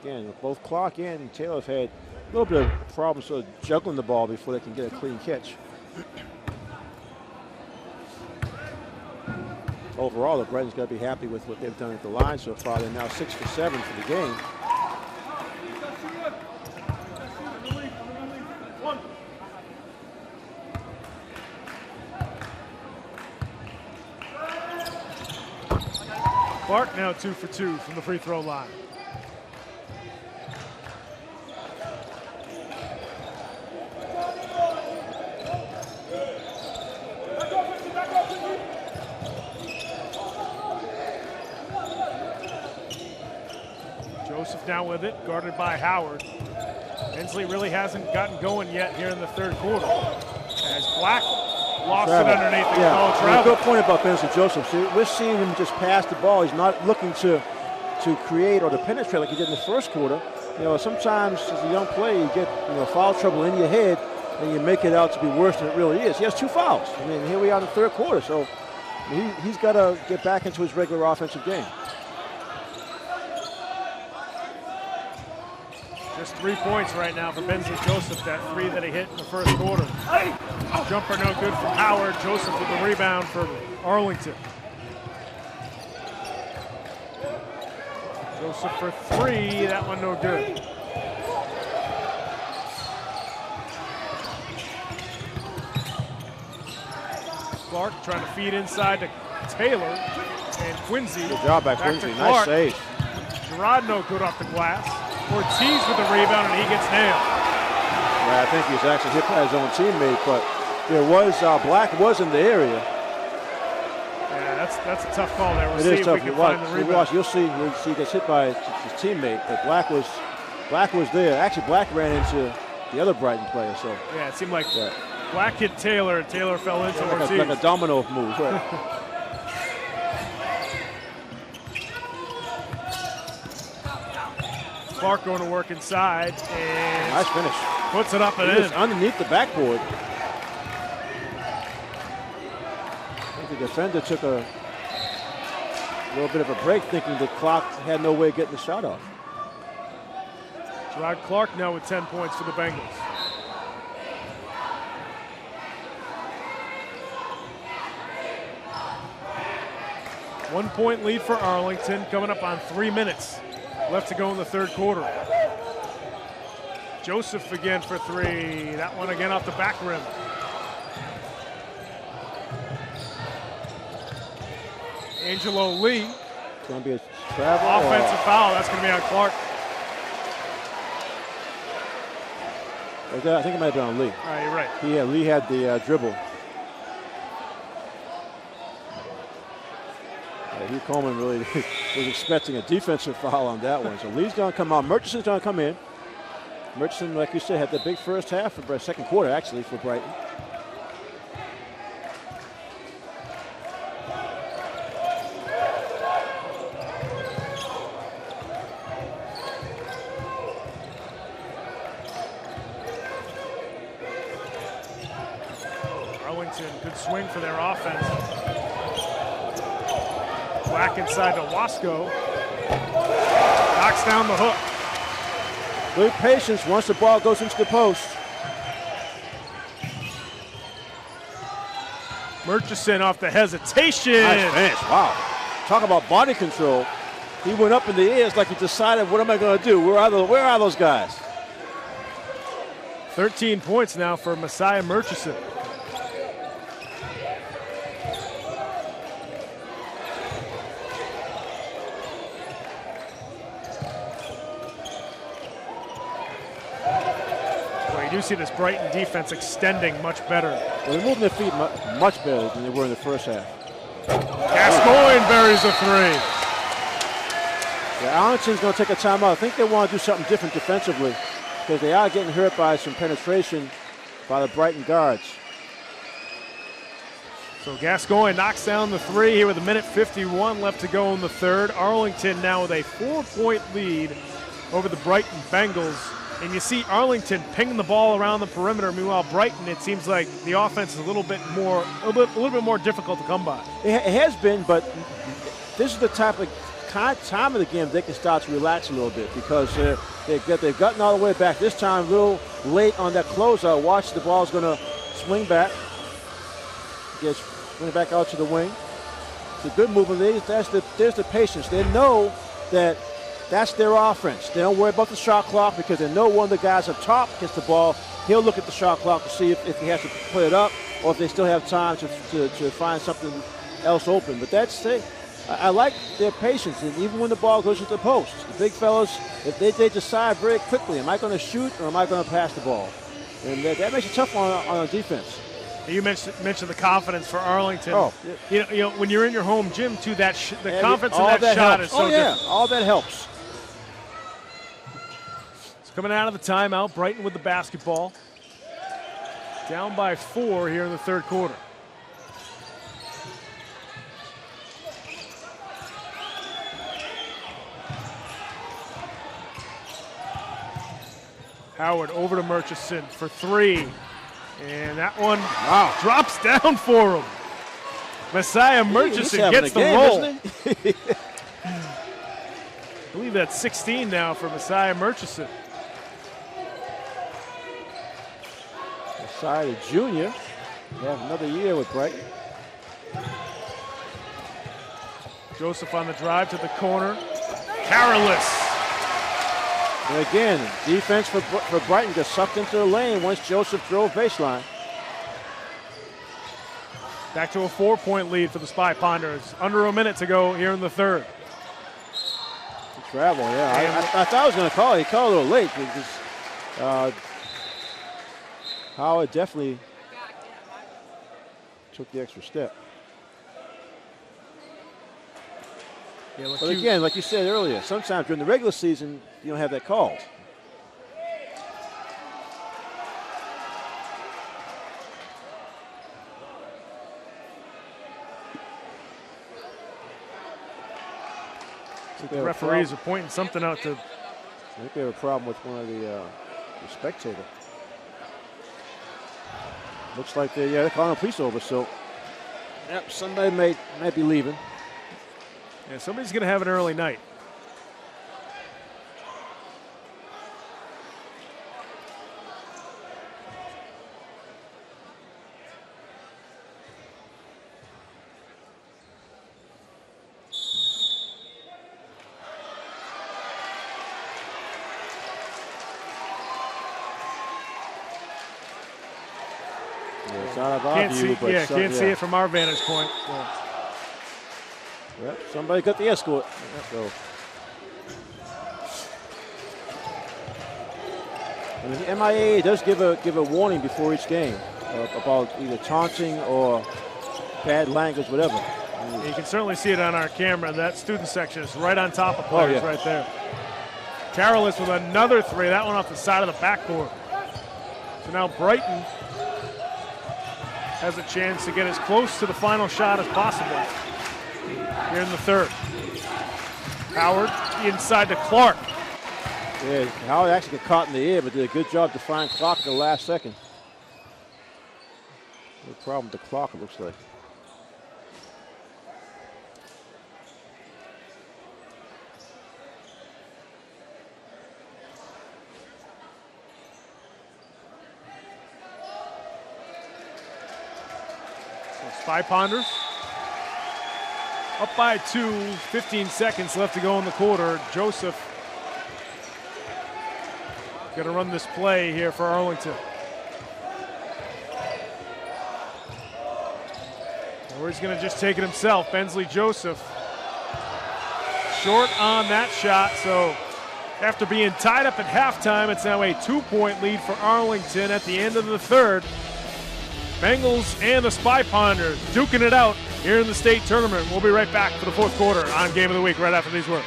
again, both Clark and Taylor have had a little bit of problems sort of juggling the ball before they can get a clean catch. Overall, the Brighton's got to be happy with what they've done at the line so far. They're now 6 for 7 for the game. Clark now 2 for 2 from the free throw line. Joseph now with it, guarded by Howard. Hensley really hasn't gotten going yet here in the third quarter. As Black lost it underneath the call travel. Good point about Benson Joseph. See, we're seeing him just pass the ball. He's not looking to create or to penetrate like he did in the first quarter. You know, sometimes as a young player, you get foul trouble in your head and you make it out to be worse than it really is. He has 2 fouls. I mean, here we are in the third quarter, so he's got to get back into his regular offensive game. Just 3 points right now for Benson Joseph, that 3 that he hit in the first quarter. Jumper no good from Howard. Joseph with the rebound for Arlington. Joseph for 3, that one no good. Clark trying to feed inside to Taylor and Quincy. Good job by Quincy, nice save. Gerard no good off the glass. Ortiz with the rebound and he gets nailed. Yeah, I think he was actually hit by his own teammate, but there was Black was in the area. Yeah, that's a tough call there. We'll see if we can find the rebound. You'll see he gets hit by his teammate, but Black was there. Actually, Black ran into the other Brighton player. So yeah, it seemed like Black hit Taylor and Taylor fell into Ortiz. Like a domino move. Right? Clark going to work inside and nice finish. Puts it up and in. Underneath the backboard. the defender took a little bit of a break, thinking the clock had no way of getting the shot off. Gerard Clark now with 10 points for the Bengals. One-point lead for Arlington, coming up on 3 minutes left to go in the third quarter. Joseph again for three. That one again off the back rim. Angelo Lee. It's going to be a travel. Offensive foul. That's going to be on Clark. I think it might have been on Lee. All right, you're right. Yeah, Lee had the dribble. Hugh Coleman really was expecting a defensive foul on that one. So Lee's going to come out. Murchison's going to come in. Murchison, like you said, had the big first half for second quarter, actually, for Brighton. Arlington, good swing for their offense. Back inside to Wasco. Knocks down the hook. Good patience once the ball goes into the post. Murchison off the hesitation. Nice finish. Wow. Talk about body control. He went up in the air. It's like he decided, what am I going to do? Where are those guys? 13 points now for Messiah Murchison. You do see this Brighton defense extending much better. Well, they're moving their feet much better than they were in the first half. Gascoigne buries a three. Yeah, Arlington's going to take a timeout. I think they want to do something different defensively because they are getting hurt by some penetration by the Brighton guards. So Gascoigne knocks down the three here with 1:51 left to go in the third. Arlington now with a 4-point lead over the Brighton Bengals. And you see Arlington pinging the ball around the perimeter. Meanwhile, Brighton, it seems like the offense is a little bit more difficult to come by. It has been, but this is the type of time of the game they can start to relax a little bit because they've gotten all the way back. This time, a little late on that closeout. Watch, the ball's going to swing back. Swing back out to the wing. It's a good movement. There's the patience. They know that that's their offense. They don't worry about the shot clock because they know one of the guys up top gets the ball. He'll look at the shot clock to see if he has to put it up or if they still have time to find something else open. But that's it. I like their patience. And even when the ball goes into the post, the big fellas, if they decide very quickly, am I going to shoot or am I going to pass the ball? And that makes it tough on defense. You mentioned the confidence for Arlington. Oh, yeah. You know, when you're in your home gym, too, the confidence in that shot is so different. All that helps. Coming out of the timeout, Brighton with the basketball. Down by 4 here in the third quarter. Howard over to Murchison for three. And that one drops down for him. Messiah Murchison gets the roll. I believe that's 16 now for Messiah Murchison. Messiah, the junior, they have another year with Brighton. Joseph on the drive to the corner. Careless. And again, defense for Brighton gets sucked into the lane once Joseph drove baseline. Back to a 4-point lead for the Spy Ponders. Under a minute to go here in the third. Travel, yeah. I thought I was going to call it. He called a little late because Howard definitely took the extra step. Yeah, but again, like you said earlier, sometimes during the regular season, you don't have that called. The referees are pointing something out to. I think they have a problem with one of the spectator. Looks like they're calling a police over. So Yep, somebody may be leaving. Yeah, somebody's going to have an early night. It's out of our view, but can't see it from our vantage point. So. Yep, somebody got the escort. Yep, and the MIA does give a warning before each game about either taunting or bad language, whatever. You can certainly see it on our camera. That student section is right on top of players right there. Carolus with another three. That one off the side of the backboard. So now Brighton has a chance to get as close to the final shot as possible here in the third. Howard inside to Clark. Yeah, Howard actually got caught in the air, but did a good job to find Clark at the last second. No problem with the clock, it looks like. Spy Ponders up by 2, 15 seconds left to go in the quarter. Joseph going to run this play here for Arlington. Or he's going to just take it himself. Bensley Joseph short on that shot. So after being tied up at halftime, it's now a 2-point lead for Arlington at the end of the third. Bengals and the Spy Ponders duking it out here in the state tournament. We'll be right back for the fourth quarter on Game of the Week right after these words.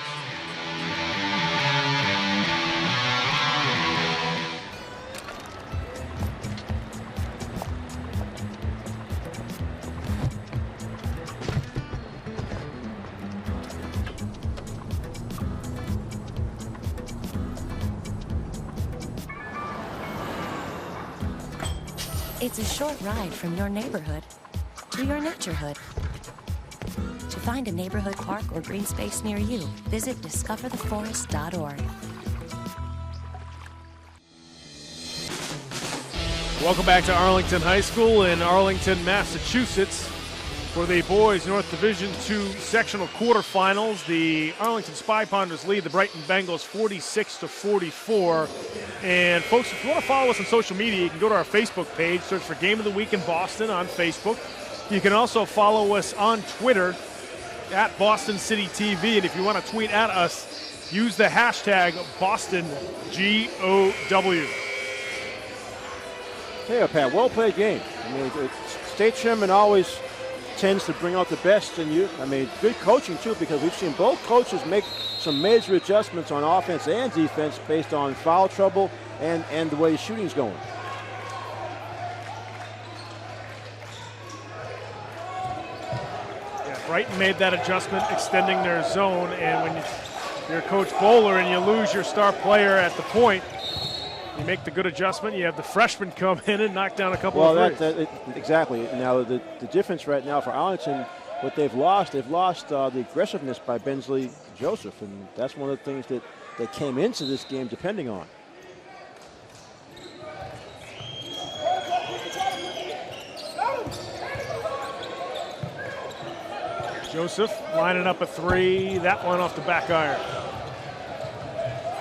It's a short ride from your neighborhood to your naturehood. To find a neighborhood park or green space near you, visit discovertheforest.org. Welcome back to Arlington High School in Arlington, Massachusetts. For the boys North Division II sectional quarterfinals, the Arlington Spy Ponders lead the Brighton Bengals 46-44. And folks, if you want to follow us on social media, you can go to our Facebook page, search for Game of the Week in Boston on Facebook. You can also follow us on Twitter at Boston City TV. And if you want to tweet at us, use the hashtag BostonGOW. Hey, Pat, well played game. I mean, state chairman always tends to bring out the best in you. I mean, good coaching too, because we've seen both coaches make some major adjustments on offense and defense based on foul trouble and the way the shooting's going. Yeah, Brighton made that adjustment, extending their zone, and when you're Coach Bowler and you lose your star player at the point, you make the good adjustment. You have the freshman come in and knock down a couple of threes. Exactly. Now, the difference right now for Arlington, what they've lost the aggressiveness by Bensley Joseph, and that's one of the things that they came into this game depending on. Joseph lining up a three. That one off the back iron.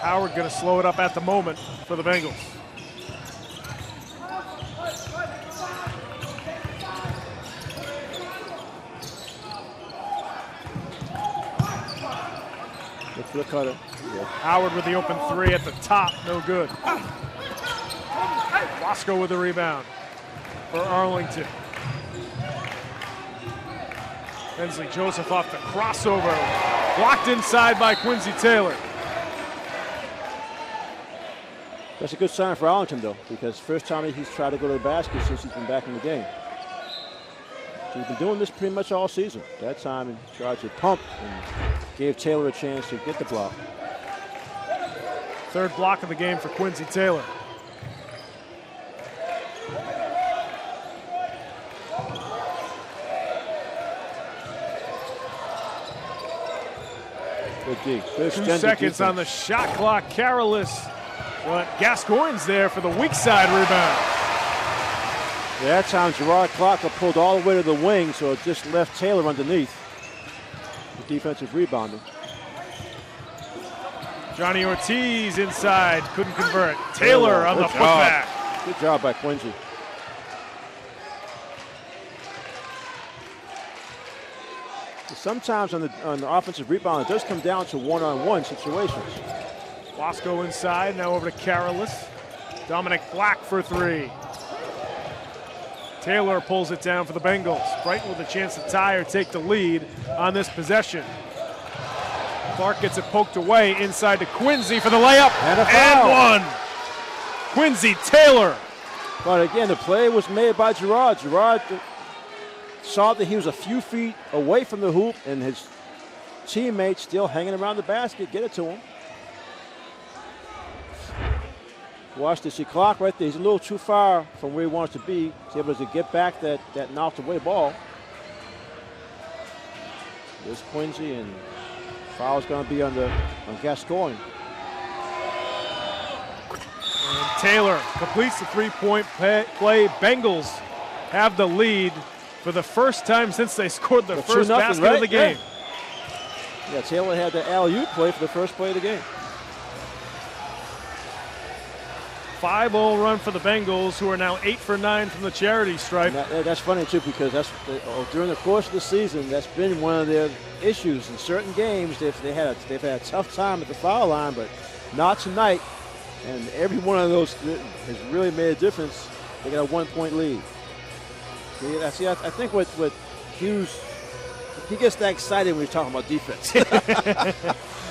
Howard going to slow it up at the moment for the Bengals. Look for the cutter. Yeah. Howard with the open three at the top, no good. Roscoe with the rebound for Arlington. Bensley Joseph off the crossover. Blocked inside by Quincy Taylor. That's a good sign for Arlington, though, because first time he's tried to go to the basket since he's been back in the game. So he's been doing this pretty much all season. That time he tried to pump and gave Taylor a chance to get the block. Third block of the game for Quincy Taylor. Good D. Good 2 seconds defense. on the shot clock. Carolus, but Gascoigne's there for the weak side rebound. Yeah, that time Gerard Clark pulled all the way to the wing, so it just left Taylor underneath. The defensive rebounding. Johnny Ortiz inside, couldn't convert. Taylor on the putback. Good job by Quincy. Sometimes on the offensive rebound, it does come down to one-on-one situations. Wasco inside, now over to Carolus. Dominic Black for 3. Taylor pulls it down for the Bengals. Brighton with a chance to tie or take the lead on this possession. Clark gets it poked away inside to Quincy for the layup. And a foul. And one. Quincy Taylor. But again, the play was made by Gerard. Gerard saw that he was a few feet away from the hoop and his teammate still hanging around the basket. Get it to him. Watch this. See Clark right there. He's a little too far from where he wants to be. He's able to get back that knocked away ball. There's Quincy, and foul's going to be on Gascoigne. And Taylor completes the three-point play. Bengals have the lead for the first time since they scored the first basket of the game. Yeah, Taylor had the alley-oop play for the first play of the game. 5-0 run for the Bengals, who are now 8 for 9 from the charity stripe. That's funny too, because during the course of the season, that's been one of their issues. In certain games, they've had a tough time at the foul line, but not tonight. And every one of those has really made a difference. They got a 1-point lead. See, I think what Hughes, he gets that excited when he's talking about defense.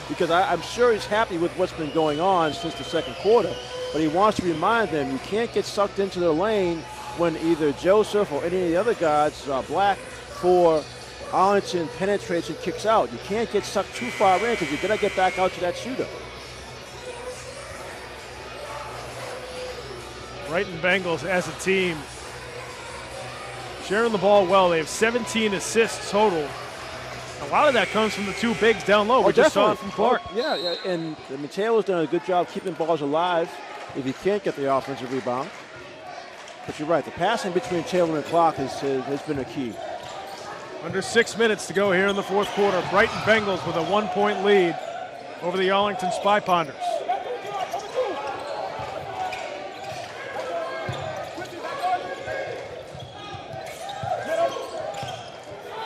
Because I'm sure he's happy with what's been going on since the second quarter. But he wants to remind them you can't get sucked into the lane when either Joseph or any of the other guys, Black for Arlington, penetrates and kicks out. You can't get sucked too far in because you've got to get back out to that shooter. Brighton Bengals as a team sharing the ball well. They have 17 assists total. A lot of that comes from the two bigs down low. We just saw it from Clark. Yeah, and Taylor's done a good job keeping balls alive if he can't get the offensive rebound. But you're right, the passing between Taylor and Clark has been a key. Under 6 minutes to go here in the fourth quarter. Brighton Bengals with a 1-point lead over the Arlington Spy Ponders.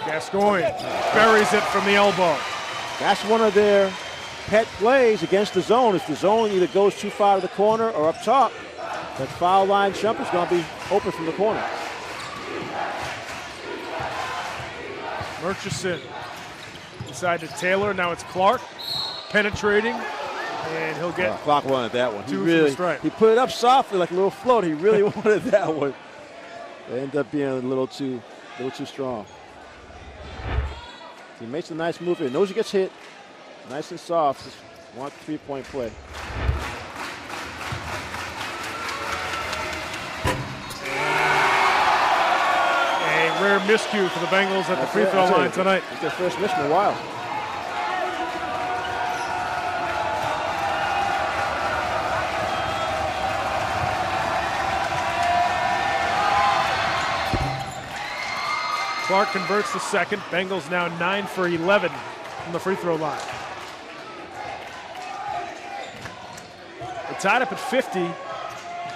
Gascoigne buries it from the elbow. That's one of their pet plays against the zone. If the zone either goes too far to the corner or up top, that foul line jump is going to be open from the corner. Murchison inside to Taylor. Now it's Clark penetrating, and he'll get Clark wanted that one. He put it up softly like a little float. He really wanted that one. It ended up being a little too strong. He makes a nice move here. Knows he gets hit. Nice and soft. Just want a 3-point play. A rare miscue for the Bengals at the free throw line tonight. It's their first miss in a while. Clark converts the second. Bengals now 9 for 11 from the free throw line. They're tied up at 50.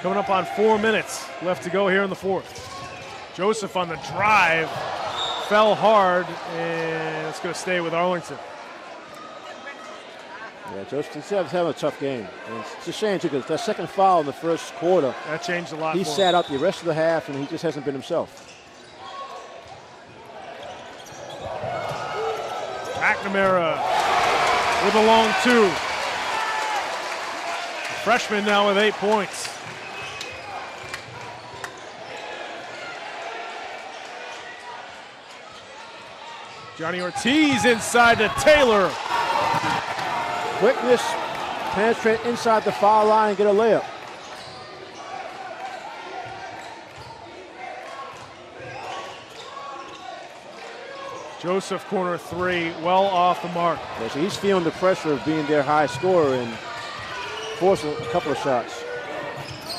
Coming up on 4 minutes left to go here in the fourth. Joseph on the drive. Fell hard, and it's going to stay with Arlington. Yeah, Joseph's having a tough game. And it's a shame, too, because that second foul in the first quarter. That changed a lot. He sat out the rest of the half, and he just hasn't been himself. McNamara with a long 2. The freshman now with 8 points. Johnny Ortiz inside to Taylor. Quickness, penetrate inside the foul line and get a layup. Joseph, corner 3, well off the mark. Yeah, so he's feeling the pressure of being their high scorer and forcing a couple of shots.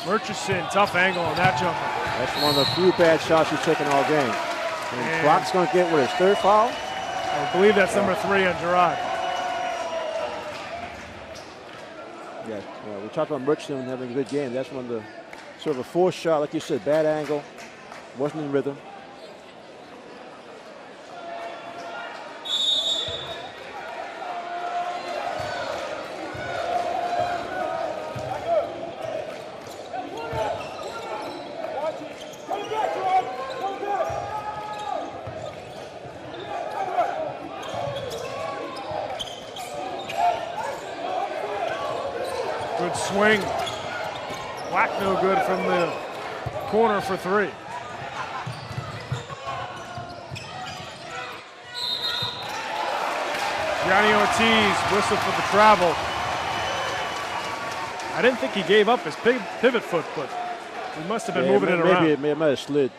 Murchison, tough angle on that jumper. That's one of the few bad shots he's taken all game. And Clark's going to get his third foul. I believe that's number 3 on Gerard. Yeah, we talked about Murchison having a good game. That's one of the sort of a forced shot, like you said, bad angle, wasn't in rhythm. Good swing. Whack no good from the corner for 3. Johnny Ortiz whistle for the travel. I didn't think he gave up his pivot foot, but he must have been moving it around. Maybe it might have slid.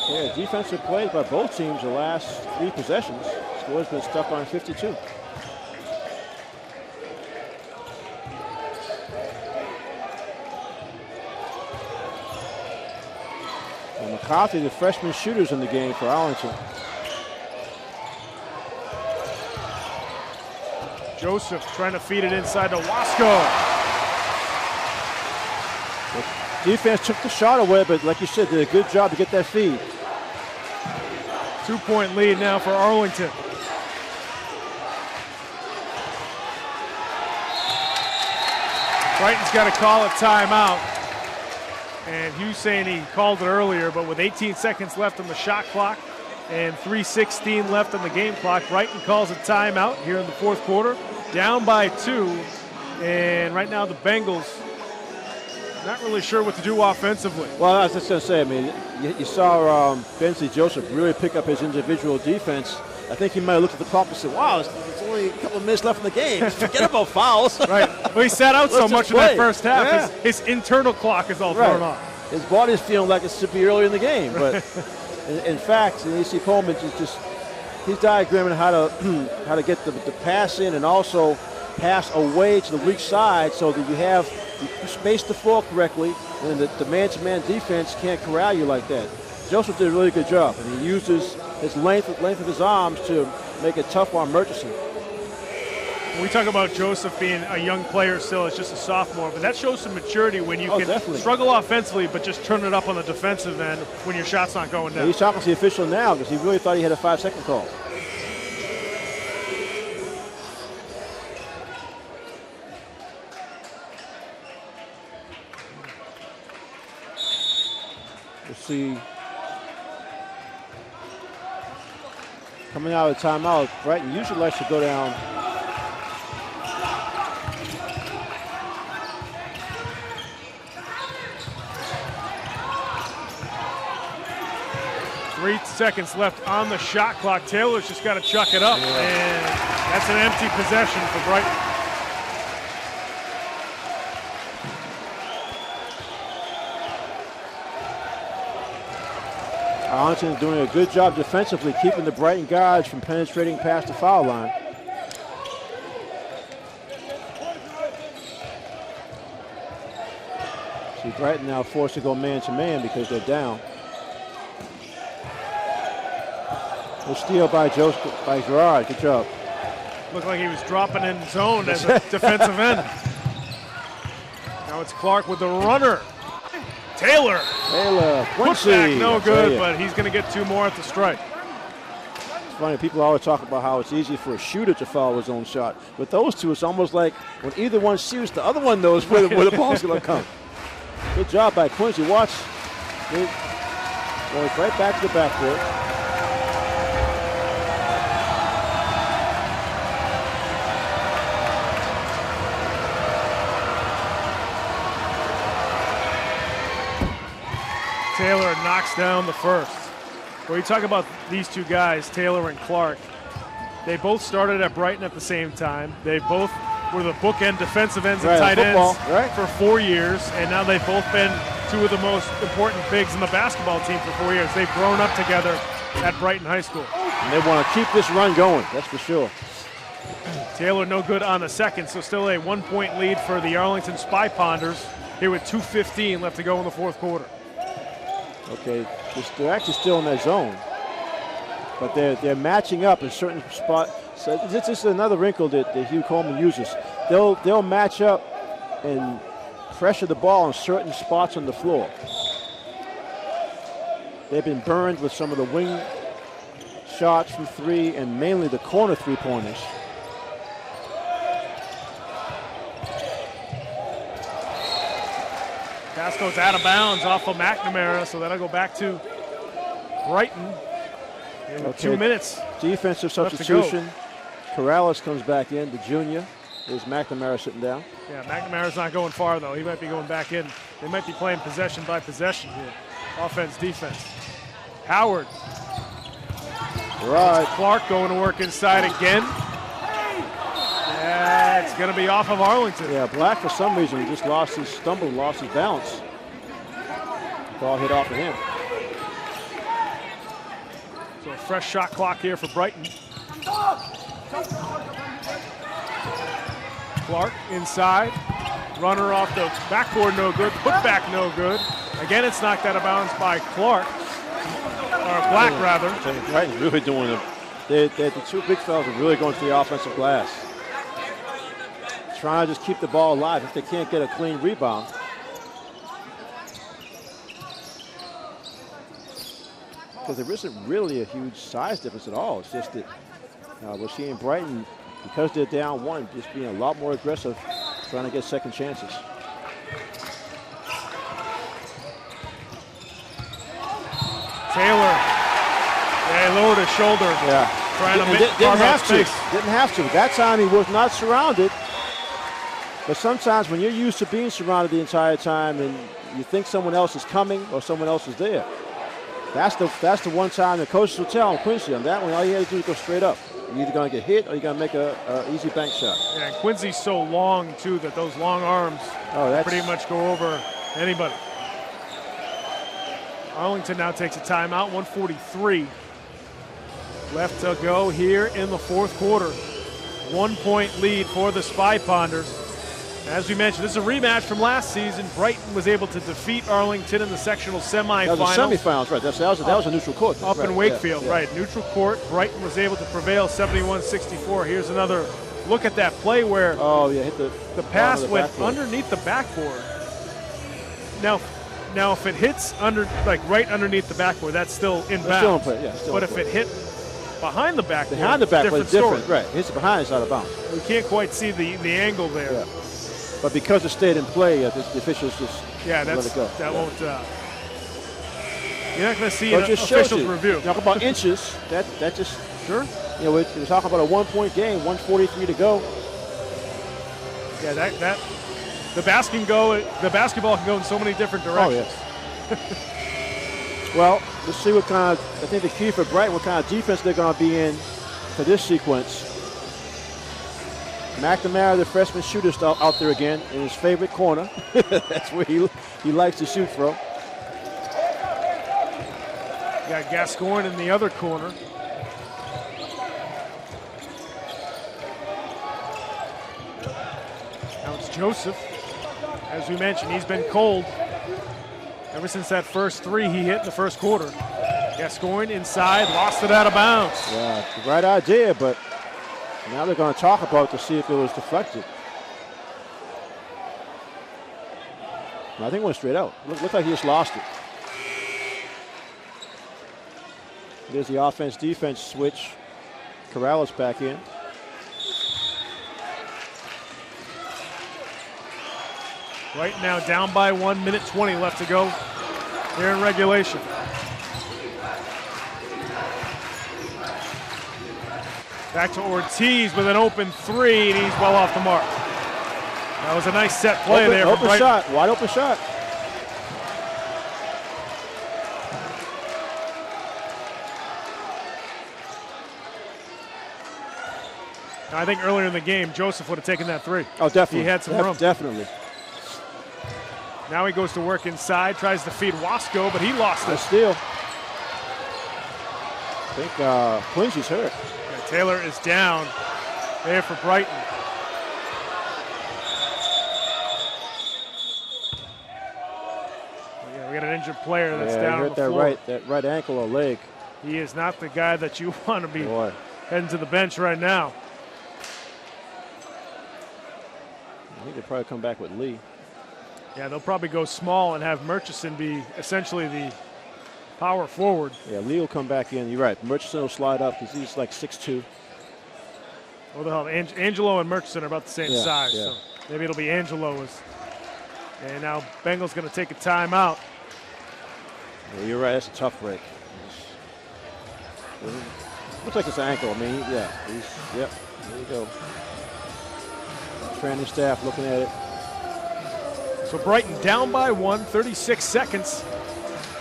Yeah, defensive plays by both teams the last 3 possessions. Score's been stuck on 52. And McCarthy, the freshman shooter's in the game for Arlington. Joseph trying to feed it inside to Wasco. The defense took the shot away, but like you said, did a good job to get that feed. 2-point lead now for Arlington. Brighton's got to call a timeout. And Hughes saying he called it earlier, but with 18 seconds left on the shot clock and 3:16 left on the game clock, Brighton calls a timeout here in the fourth quarter, down by 2. And right now the Bengals not really sure what to do offensively. Well, I was just going to say, I mean, you saw Bensley Joseph really pick up his individual defense. I think he might have looked at the clock and said, wow, it's only a couple of minutes left in the game. Just forget about fouls. Right. Well, he sat out so much in that first half. Yeah. His internal clock is all thrown off. His body's feeling like it should be early in the game. But in fact, AC Coleman he's diagramming how to get the pass in and also pass away to the weak side so that you space the floor correctly, and the man-to-man defense can't corral you like that. Joseph did a really good job, and he uses his length of his arms to make it tough on Murchison. When we talk about Joseph being a young player still, it's just a sophomore, but that shows some maturity when you can struggle offensively but just turn it up on the defensive end when your shot's not going down. Yeah, he's talking to the official now because he really thought he had a 5-second call. We'll see. Coming out of the timeout, Brighton usually likes to go down. Three seconds left on the shot clock. Taylor's just got to chuck it up, and that's an empty possession for Brighton. Arlington is doing a good job defensively, keeping the Brighton guards from penetrating past the foul line. See, Brighton now forced to go man-to-man because they're down. A steal by Gerard. Good job. Looked like he was dropping in zone as a defensive end. Now it's Clark with the runner. Taylor. Quincy. Put back, no good, but he's going to get 2 more at the strike. It's funny, people always talk about how it's easy for a shooter to foul his own shot. With those two, it's almost like when either one shoots, the other one knows where the ball's going to come. Good job by Quincy. Watch. Goes right back to the backcourt. Taylor knocks down the first. When you talk about these two guys, Taylor and Clark, they both started at Brighton at the same time. They both were the bookend defensive ends and tight ends for 4 years, and now they've both been two of the most important bigs in the basketball team for 4 years. They've grown up together at Brighton High School. And they want to keep this run going, that's for sure. Taylor no good on the second, so still a 1-point lead for the Arlington Spy Ponders here with 2:15 left to go in the fourth quarter. Okay, they're actually still in that zone, but they're matching up in certain spots. So this is another wrinkle that Hugh Coleman uses. They'll match up and pressure the ball in certain spots on the floor. They've been burned with some of the wing shots from three and mainly the corner three-pointers. Pass goes out of bounds off of McNamara, so that'll go back to Brighton. Okay. 2 minutes. Defensive substitution. Corrales comes back in, the junior. There's McNamara sitting down. Yeah, McNamara's not going far, though. He might be going back in. They might be playing possession by possession here. Offense, defense. Howard. Right. Clark going to work inside again. Yeah, it's going to be off of Arlington. Yeah, Black, for some reason, just lost his balance. Ball hit off of him. So a fresh shot clock here for Brighton. Clark inside. Runner off the backboard, no good. Putback, no good. Again, it's knocked out of bounds by Clark. Or Black, rather. Brighton's really doing it. The two big fellas are really going to the offensive glass. Trying to just keep the ball alive if they can't get a clean rebound. Because there isn't really a huge size difference at all. It's just that we're seeing Brighton, because they're down one, just being a lot more aggressive, trying to get second chances. Taylor, yeah, he lowered his shoulder. Yeah. Trying to didn't have to. Didn't have to. That time he was not surrounded. But sometimes when you're used to being surrounded the entire time and you think someone else is coming or someone else is there, that's the one time the coaches will tell him, Quincy, on that one, all you have to do is go straight up. You're either going to get hit or you're going to make an easy bank shot. Yeah, and Quincy's so long, too, that those long arms pretty much go over anybody. Arlington now takes a timeout, 1:43 left to go here in the fourth quarter. 1 point lead for the Spy Ponders. As we mentioned, this is a rematch from last season. Brighton was able to defeat Arlington in the sectional semifinals. That was the semifinals, right. That was a neutral court. Up in Wakefield, right. Neutral court. Brighton was able to prevail 71-64. Here's another look at that play where hit the pass went underneath the backboard. Now if it hits right underneath the backboard, that's still in bounds. Still in play, but if it hit behind the backboard, it's different. Right. Hits it behind, it's out of bounds. We can't quite see the angle there. Yeah. But because it stayed in play, the officials just let it go. That won't. You're not going to see an official's review. Talk about inches. That just sure. We're talking about a 1 point game, 1:43 to go. Yeah, that the basketball can go in so many different directions. Oh yes. Well, let's see what kind of. I think the key for Brighton, what kind of defense they're going to be in for this sequence. McNamara, the freshman shooter, out there again in his favorite corner. That's where he likes to shoot from. Got Gascoigne in the other corner. Now it's Joseph. As we mentioned, he's been cold ever since that first three he hit in the first quarter. Gascoigne inside, lost it out of bounds. Yeah, the right idea, but now they're going to talk about it to see if it was deflected. I think it went straight out. Looked like he just lost it. There's the offense-defense switch. Corrales back in. Right now down by 1 minute 20 left to go here in regulation. Back to Ortiz with an open three, and he's well off the mark. That was a nice set play there. Open shot, wide open shot. I think earlier in the game, Joseph would have taken that three. Oh, definitely. He had some room. Definitely. Now he goes to work inside, tries to feed Wasco, but he lost it. Steal. I think Quincy's hurt. Yeah, Taylor is down there for Brighton. Yeah, we got an injured player that's down on the floor. That right ankle or leg. He is not the guy that you want to be heading to the bench right now. I think they'll probably come back with Lee. Yeah, they'll probably go small and have Murchison be essentially the power forward. Yeah, Lee will come back in. You're right. Murchison will slide up because he's like 6'2". Well, the hell, Angelo and Murchison are about the same size, yeah. so maybe it'll be Angelo. And now Bengals going to take a timeout. Yeah, you're right. That's a tough break. Looks like it's an ankle. I mean, yeah. Yep. There you go. Training staff looking at it. So Brighton down by 1, 36 seconds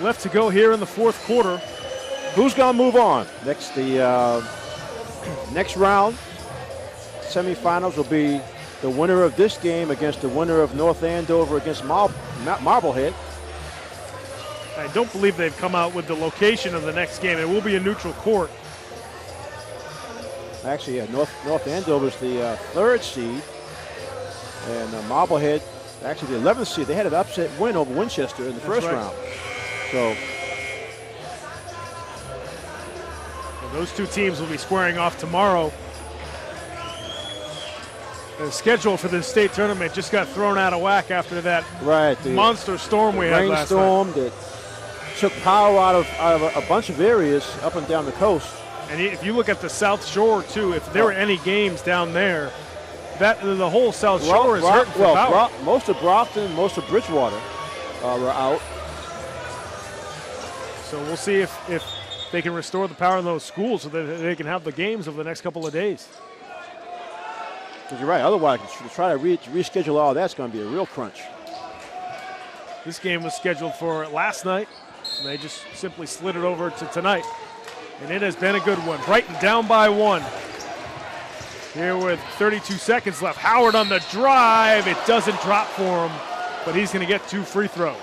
left to go here in the fourth quarter. Who's going to move on? Next round, semifinals will be the winner of this game against the winner of North Andover against Marblehead. I don't believe they've come out with the location of the next game. It will be a neutral court. Actually, yeah, North Andover is the 3rd seed, and Marblehead, actually the 11th seed. They had an upset win over Winchester in the first round. So those two teams will be squaring off tomorrow. The schedule for the state tournament just got thrown out of whack after that monster storm we had last night. Rainstorm that took power out of a bunch of areas up and down the coast. And if you look at the South Shore too, if there were any games down there, the whole South Shore is hurting for power. Most of Brockton, most of Bridgewater were out. So we'll see if they can restore the power in those schools so that they can have the games over the next couple of days. Because you're right. Otherwise, to try to reschedule all that's going to be a real crunch. This game was scheduled for last night, and they just simply slid it over to tonight. And it has been a good one. Brighton down by 1. Here with 32 seconds left. Howard on the drive. It doesn't drop for him, but he's going to get 2 free throws.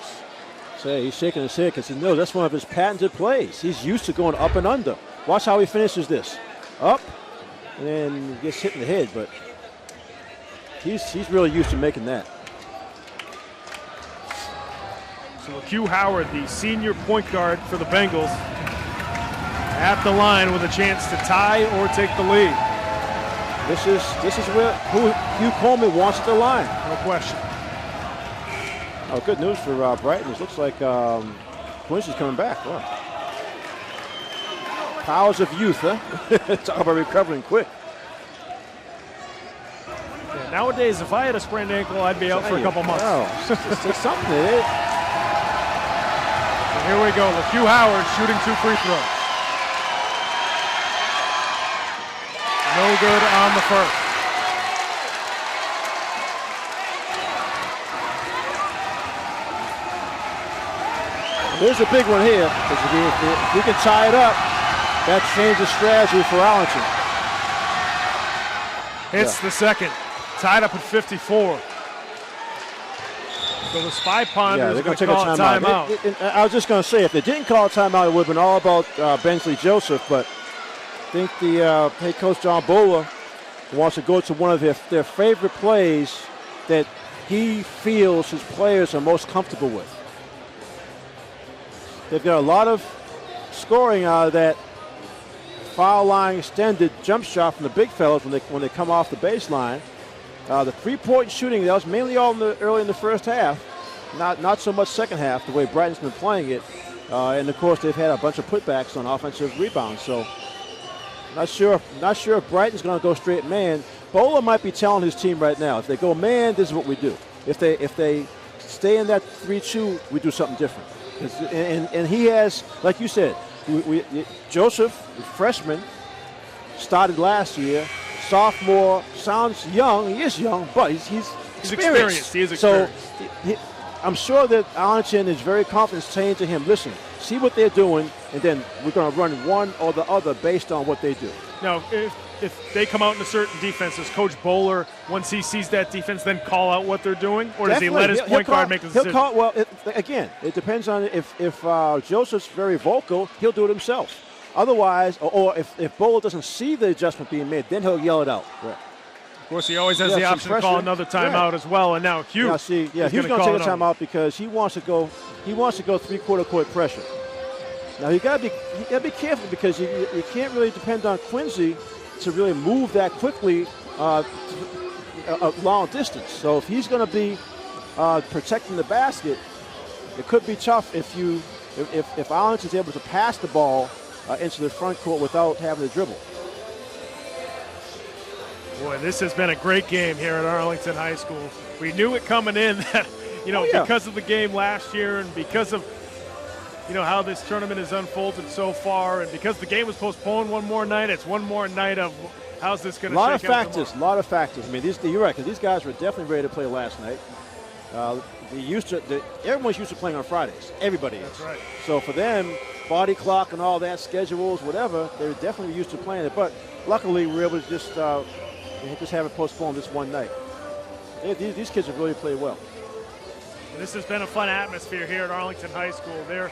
He's shaking his head because he knows that's one of his patented plays. He's used to going up and under. Watch how he finishes this. Up, and then gets hit in the head, but he's really used to making that. So Q Howard, the senior point guard for the Bengals, at the line with a chance to tie or take the lead. This is where Hugh Coleman wants at the line. No question. Oh, good news for Brighton. It looks like Quincy's coming back. Wow. Powers of youth, huh? Talk about recovering quick. Yeah, nowadays, if I had a sprained ankle, I'd be out for a couple months. Oh, it's something. And here we go. Q Howard shooting 2 free throws. No good on the first. There's a big one here. If we can tie it up, that changes strategy for Arlington. It's the second. Tied up at 54. So the Spy Ponders they're going to take call a timeout. I was just going to say, if they didn't call a timeout, it would have been all about Bensley Joseph, but I think the head coach, John Bola, wants to go to one of their favorite plays that he feels his players are most comfortable with. They've got a lot of scoring out of that foul line extended jump shot from the big fellas when they come off the baseline. The 3-point shooting, that was mainly all early in the first half, not so much second half, the way Brighton's been playing it. And of course, they've had a bunch of putbacks on offensive rebounds. So, not sure if Brighton's going to go straight man. Bola might be telling his team right now, if they go man, this is what we do. If they stay in that 3-2, we do something different. And he has, like you said, Joseph, the freshman, started last year. Sophomore, sounds young. He is young, but he's experienced. He is experienced. So I'm sure that Arlington is very confident saying to him, listen, see what they're doing, and then we're going to run one or the other based on what they do. Now, if they come out in a certain defense, does Coach Bowler, once he sees that defense, then call out what they're doing? Or does he let his point guard make the decision? He'll call, well, again, it depends on if Joseph's very vocal, he'll do it himself. Otherwise, or if Bowler doesn't see the adjustment being made, then he'll yell it out. Right. Of course, he always has the option to call another timeout as well. And now Hugh. Now, Hugh's going to take a timeout because he wants to go. He wants to go three-quarter court pressure. Now you got to be careful because you can't really depend on Quincy to really move that quickly a long distance. So if he's going to be protecting the basket, it could be tough if Arlington is able to pass the ball into the front court without having to dribble. Boy, this has been a great game here at Arlington High School. We knew it coming in that, because of the game last year and because of, how this tournament has unfolded so far, and because the game was postponed one more night, it's one more night of how's this going to shake out. A lot of factors. I mean, you're right, because these guys were definitely ready to play last night. Everyone's used to playing on Fridays. Everybody is. That's right. So for them, body clock and all that, schedules, whatever, they're definitely used to playing it. But luckily, we were able to just have it postponed this one night. These kids have really played well. This has been a fun atmosphere here at Arlington High School. Their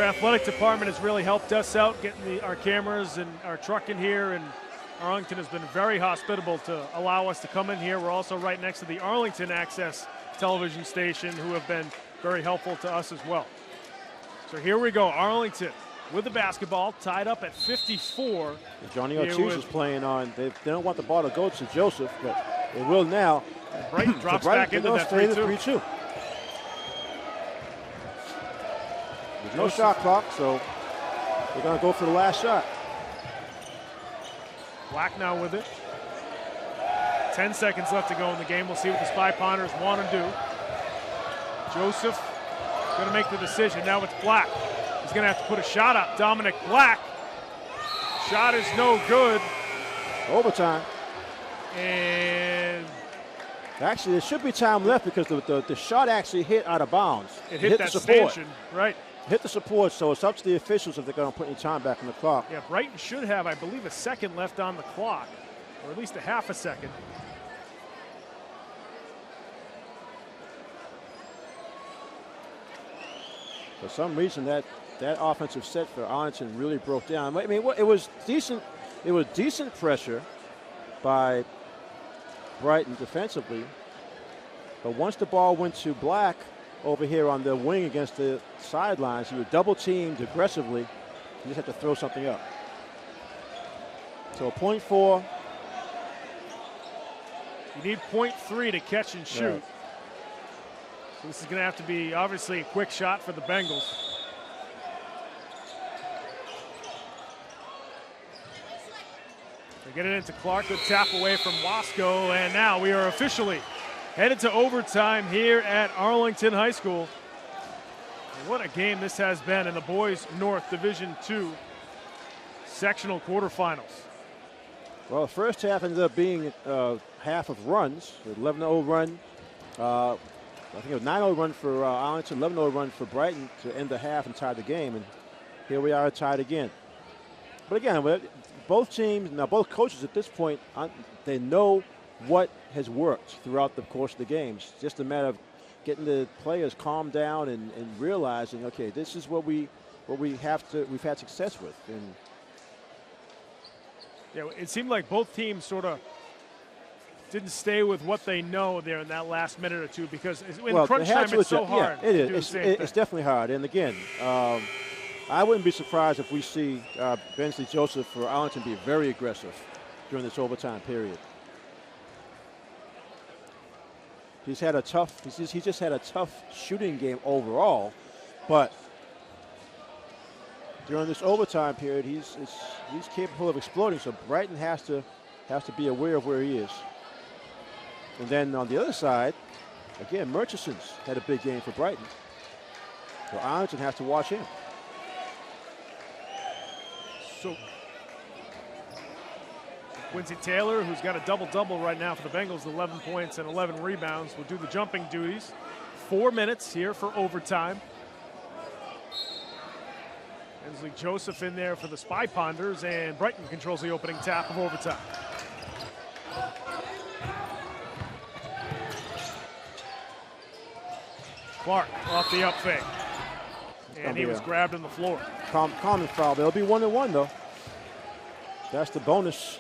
athletic department has really helped us out, getting our cameras and our truck in here, and Arlington has been very hospitable to allow us to come in here. We're also right next to the Arlington Access television station, who have been very helpful to us as well. So here we go, Arlington with the basketball, tied up at 54. Johnny Ortiz is playing on. They don't want the ball to go to Joseph, but they will now. Brighton drops back into that 3-2. There's no shot clock, so they're going to go for the last shot. Black now with it. 10 seconds left to go in the game. We'll see what the Spy Ponders want to do. Joseph going to make the decision. Now it's Black. He's going to have to put a shot up. Dominic Black. Shot is no good. Overtime. And actually, there should be time left because the shot actually hit out of bounds. It hit that the support. stanchion, right. Hit the support, so it's up to the officials if they're going to put any time back on the clock. Yeah, Brighton should have, I believe, a second left on the clock, or at least a half a second. For some reason, that offensive set for Arlington really broke down. I mean, it was decent. It was decent pressure by Brighton defensively, but once the ball went to Black over here on the wing against the sidelines, he was double teamed aggressively. You just have to throw something up. So 0.4. You need 0.3 to catch and shoot. Right. So this is going to have to be obviously a quick shot for the Bengals. They get it into Clark. Good tap away from Wasco, and now we are officially headed to overtime here at Arlington High School. And what a game this has been in the Boys North Division II sectional quarterfinals. Well, the first half ended up being half of runs, an 11-0 run. I think it was 9-0 run for Arlington, 11-0 run for Brighton to end the half and tie the game. And here we are tied again. But again, both teams, now both coaches at this point, they know what has worked throughout the course of the games. It's just a matter of getting the players calmed down and realizing, okay, this is what we've had success with. And yeah, it seemed like both teams sort of didn't stay with what they know there in that last minute or two, because in crunch time it's so hard. Yeah, it is. It's definitely hard. And again, I wouldn't be surprised if we see Bensley Joseph for Arlington be very aggressive during this overtime period. He just had a tough shooting game overall, but during this overtime period, he's capable of exploding. So Brighton has to be aware of where he is. And then on the other side, again, Murchison's had a big game for Brighton. So Arlington has to watch him. So Quincy Taylor, who's got a double-double right now for the Bengals, 11 points and 11 rebounds, will do the jumping duties. 4 minutes here for overtime. Hensley Joseph in there for the Spy Ponders, and Brighton controls the opening tap of overtime. Clark off the up fake. And he was grabbed on the floor. Common foul. They'll be 1-1 though. That's the bonus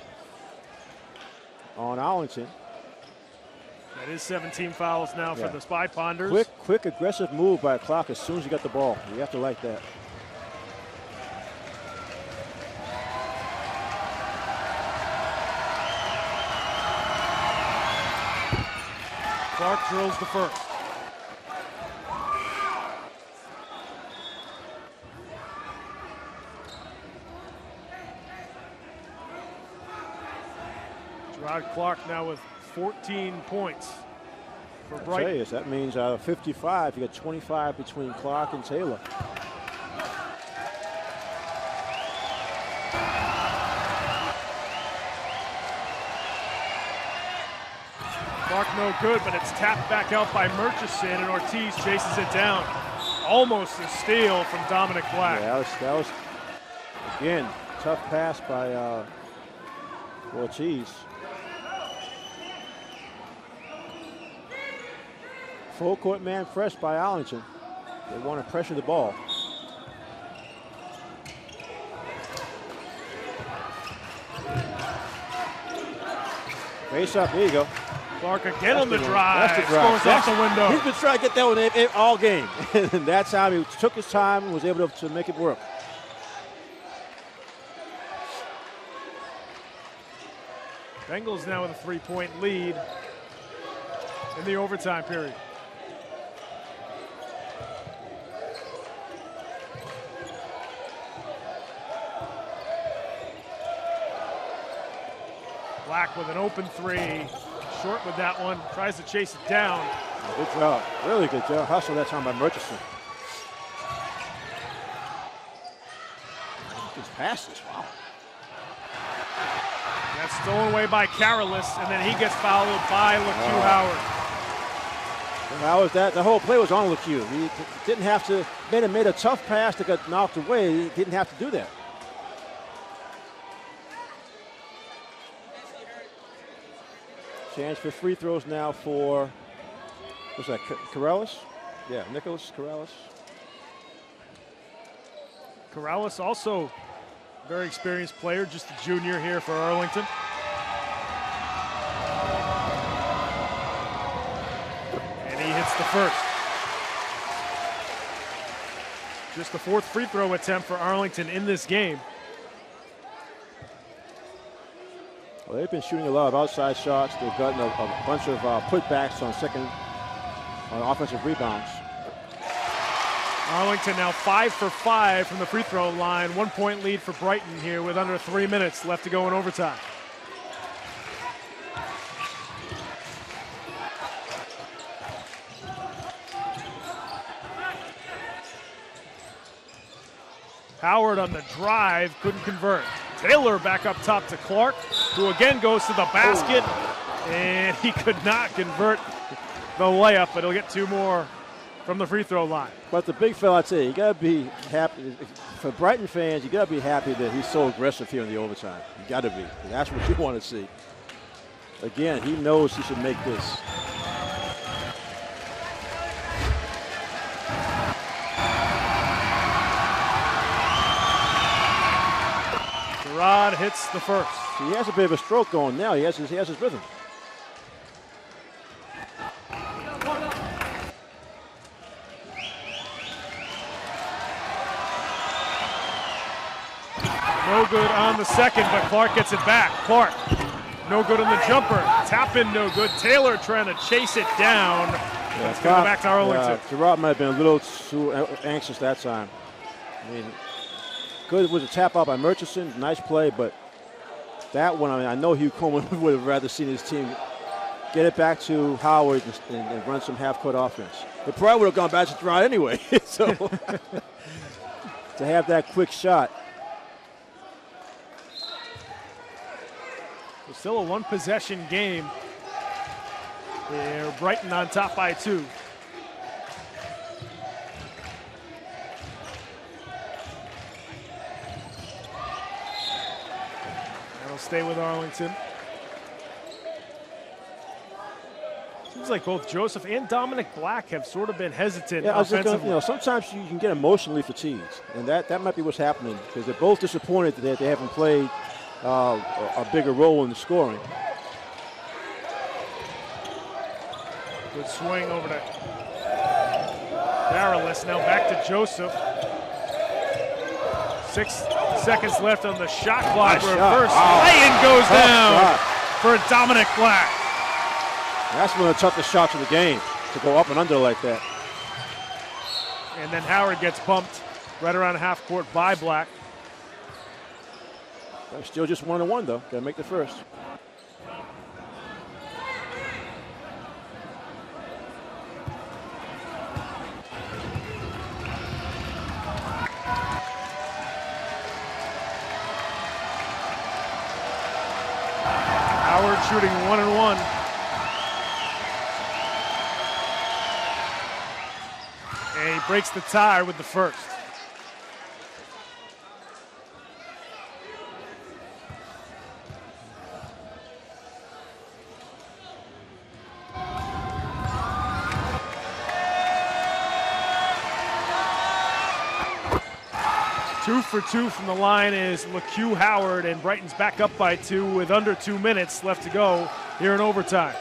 on Arlington. That is 17 fouls now for the Spy Ponders. Quick, aggressive move by Clark as soon as you got the ball. You have to like that. Clark drills the first. Gerard Clark now with 14 points for Brighton. That means out of 55, you got 25 between Clark and Taylor. Clark no good, but it's tapped back out by Murchison, and Ortiz chases it down. Almost a steal from Dominic Black. Yeah, that was again, tough pass by Ortiz. Full court man press by Arlington. They want to pressure the ball. Face up, there you go. Clark again on the drive. That's the drive. Scores off the window. He's been trying to get that one all game. And that's how he took his time and was able to make it work. Bengals now with a 3-point lead in the overtime period. Black with an open three. Short with that one. Tries to chase it down. Good job. Really good job. Hustle that time by Murchison. His passes. Wow. That's stolen away by Carolus, and then he gets fouled by LeCue Howard. The whole play was on LeCue. He didn't have to, made a tough pass that got knocked away. He didn't have to do that. Chance for free throws now for, what's that, Corrales? Yeah, Nicholas Corrales. Corrales also a very experienced player, just a junior here for Arlington. And he hits the first. Just the fourth free throw attempt for Arlington in this game. Well, they've been shooting a lot of outside shots. They've gotten a bunch of putbacks on offensive rebounds. Arlington now 5 for 5 from the free throw line. 1 point lead for Brighton here with under 3 minutes left to go in overtime. Howard on the drive, couldn't convert. Taylor back up top to Clark, who again goes to the basket, and he could not convert the layup, but he'll get 2 more from the free throw line. But the big fella, I tell you, you got to be happy. For Brighton fans, you got to be happy that he's so aggressive here in the overtime. You got to be. That's what you want to see. Again, he knows he should make this. Rod hits the first. He has a bit of a stroke going now. He has his rhythm. No good on the second, but Clark gets it back. Clark, no good on the jumper. Tap in, no good. Taylor trying to chase it down. Let's go back to Arlington. Gerard might have been a little too anxious that time. I mean, good was a tap out by Murchison. Nice play, but that one, I mean, I know Hugh Coleman would have rather seen his team get it back to Howard and run some half-court offense. It probably would have gone back to Gerard anyway. So to have that quick shot. It's still a 1-possession game. They're Brighton on top by 2. They'll stay with Arlington. Seems like both Joseph and Dominic Black have sort of been hesitant offensively. Sometimes you can get emotionally fatigued, and that might be what's happening because they're both disappointed that they haven't played a bigger role in the scoring. Good swing over to Daralis. Now back to Joseph. 6 seconds left on the shot clock. Reverse lay-in goes down for Dominic Black. That's one of the toughest shots of the game, to go up and under like that. And then Howard gets bumped right around half court by Black. Still just 1-1 though. Gotta make the first. Howard shooting 1-1. And he breaks the tie with the first. Two for two from the line is LaQ Howard, and Brighton's back up by 2 with under 2 minutes left to go here in overtime.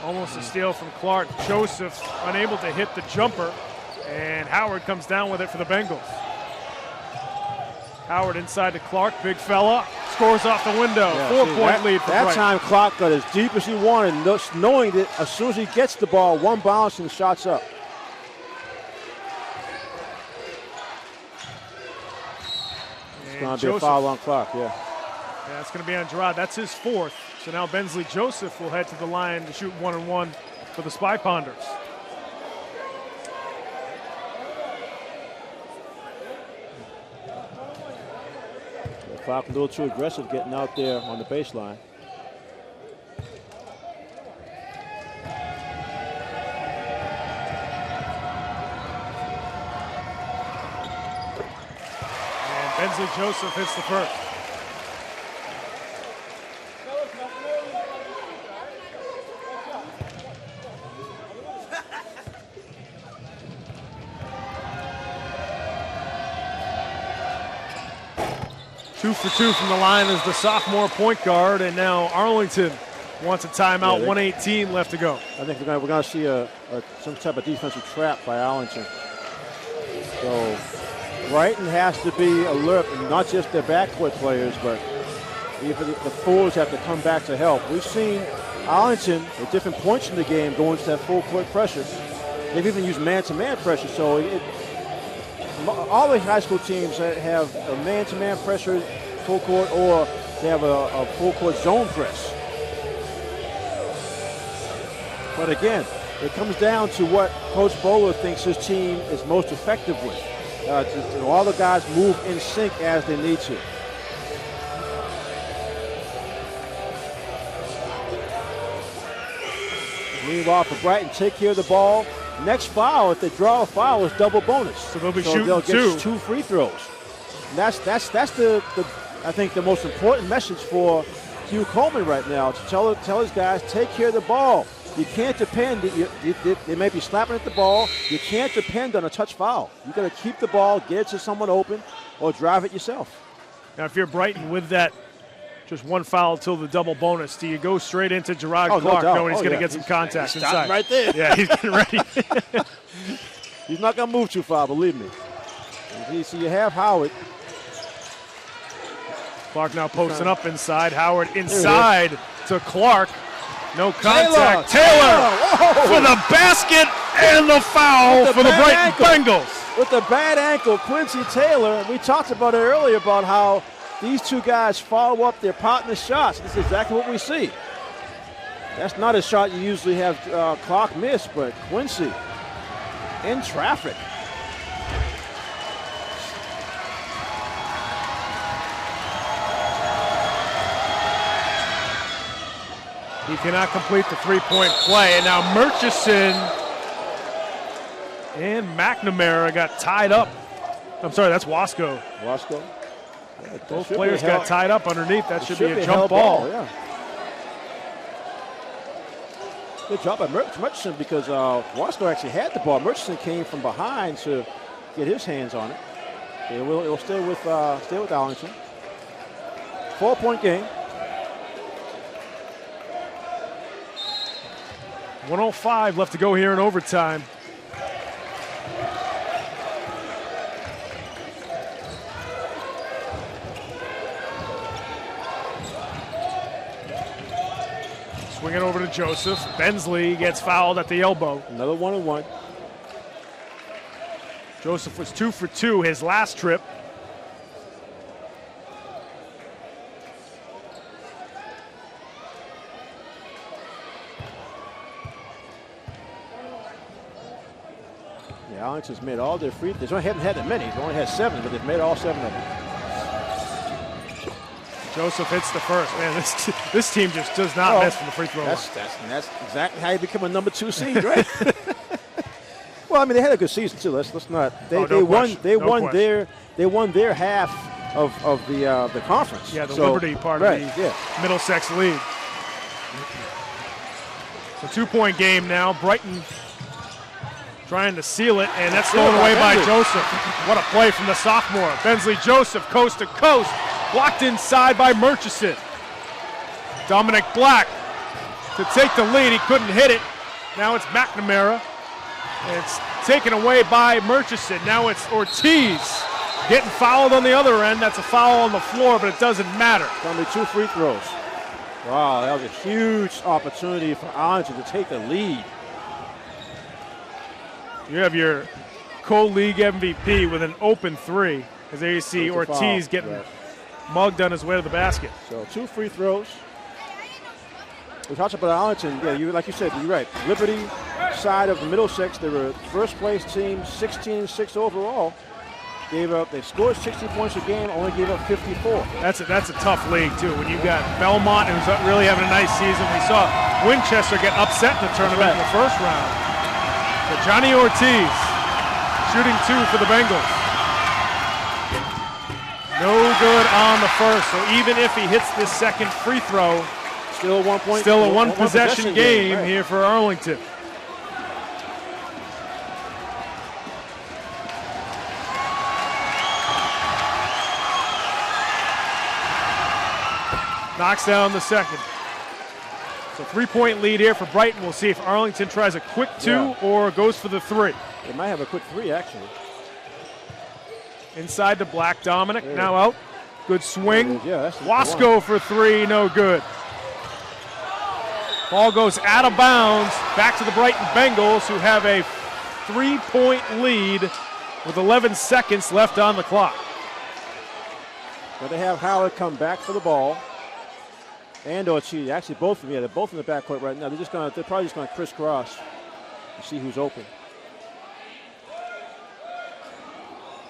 Almost a steal from Clark. Joseph unable to hit the jumper, and Howard comes down with it for the Bengals. Howard inside to Clark, big fella, scores off the window. 4-point lead for Brighton. That time Clark got as deep as he wanted, knowing that as soon as he gets the ball, one bounce and the shot's up. It's going to be a foul on Clark, yeah. Yeah, it's going to be on Gerard. That's his 4th. So now Bensley Joseph will head to the line to shoot 1-1 for the Spy Ponders. Clark a little too aggressive getting out there on the baseline. And Bensley Joseph hits the first. Two for two from the line is the sophomore point guard, and now Arlington wants a timeout. 1:18 left to go. I think we're going to see some type of defensive trap by Arlington. So Brighton has to be alert, and not just their backcourt players, but even the forwards have to come back to help. We've seen Arlington at different points in the game go into that full court pressure. They've even used man-to-man pressure. So all the high school teams have a man-to-man pressure full court, or they have a full court zone press. But again, it comes down to what Coach Bowler thinks his team is most effective with. All the guys move in sync as they need to. Meanwhile, for Brighton, take care of the ball. Next foul, if they draw a foul, is double bonus. So they'll be shooting they'll get 2. 2 free throws. And that's the I think the most important message for Hugh Coleman right now, to tell his guys, take care of the ball. You can't depend. They may be slapping at the ball. You can't depend on a touch foul. You got to keep the ball, get it to someone open, or drive it yourself. Now, if you're Brighton with that, just one foul till the double bonus, do you go straight into Gerard Clark, no knowing he's going to get some contact he's inside? Right there. Yeah, he's getting ready. He's not going to move too far, believe me. So you have Howard. Clark now posting up inside. Howard inside to Clark. No contact. Taylor for the basket and the foul for the Brighton Bengals. With the bad ankle, Quincy Taylor. We talked about it earlier about how these two guys follow up their partner's shots. This is exactly what we see. That's not a shot you usually have Clark miss, but Quincy in traffic. He cannot complete the three-point play, and now Murchison And McNamara got tied up. I'm sorry, that's Wasco. Wasco. Yeah, both players got tied up underneath. That should be a jump ball. Yeah. Good job by Murchison because Wasco actually had the ball. Murchison came from behind to get his hands on it. It will stay with Arlington. 4-point game. 1:05 left to go here in overtime. Swing it over to Joseph. Bensley gets fouled at the elbow. Another 1-on-1. Joseph was 2 for 2 his last trip. Yeah, Arlington's made all their free throws. They haven't had that many. They only had 7, but they've made all 7 of them. Joseph hits the first. Man, this team just does not miss from the free throw line. That's exactly how you become a number 2 seed, right? Well, I mean, they had a good season too. Let's not. They won their half of the conference. Yeah, the Liberty part of the Middlesex League. So 2-point game now. Brighton trying to seal it, and that's thrown away by Joseph. What a play from the sophomore. Bensley Joseph, coast to coast. Blocked inside by Murchison. Dominic Black to take the lead. He couldn't hit it. Now it's McNamara. And it's taken away by Murchison. Now it's Ortiz getting fouled on the other end. That's a foul on the floor, but it doesn't matter. Only 2 free throws. Wow, that was a huge opportunity for Arlington to take the lead. You have your co-league MVP with an open 3. As there you see Ortiz getting mugged on his way to the basket. So 2 free throws. We talked about Arlington. Yeah, like you said, you're right. Liberty side of the Middlesex, they were first place team, 16-6 overall. They scored 60 points a game, only gave up 54. That's a tough league too. When you've got Belmont, who's really having a nice season. We saw Winchester get upset in the tournament in the first round. So Johnny Ortiz shooting 2 for the Bengals. No good on the first. So even if he hits this second free throw, still a 1 point. Still a one possession game here for Arlington. Knocks down the second. So 3-point lead here for Brighton. We'll see if Arlington tries a quick 2 or goes for the 3. They might have a quick 3 actually. Inside to Black. Dominic now out. Good swing. Yeah, Wasco for 3, no good. Ball goes out of bounds. Back to the Brighton Bengals, who have a 3-point lead with 11 seconds left on the clock. But they have Howard come back for the ball. And Ortiz, actually both of them, they're both in the backcourt right now. They're probably just gonna crisscross and see who's open.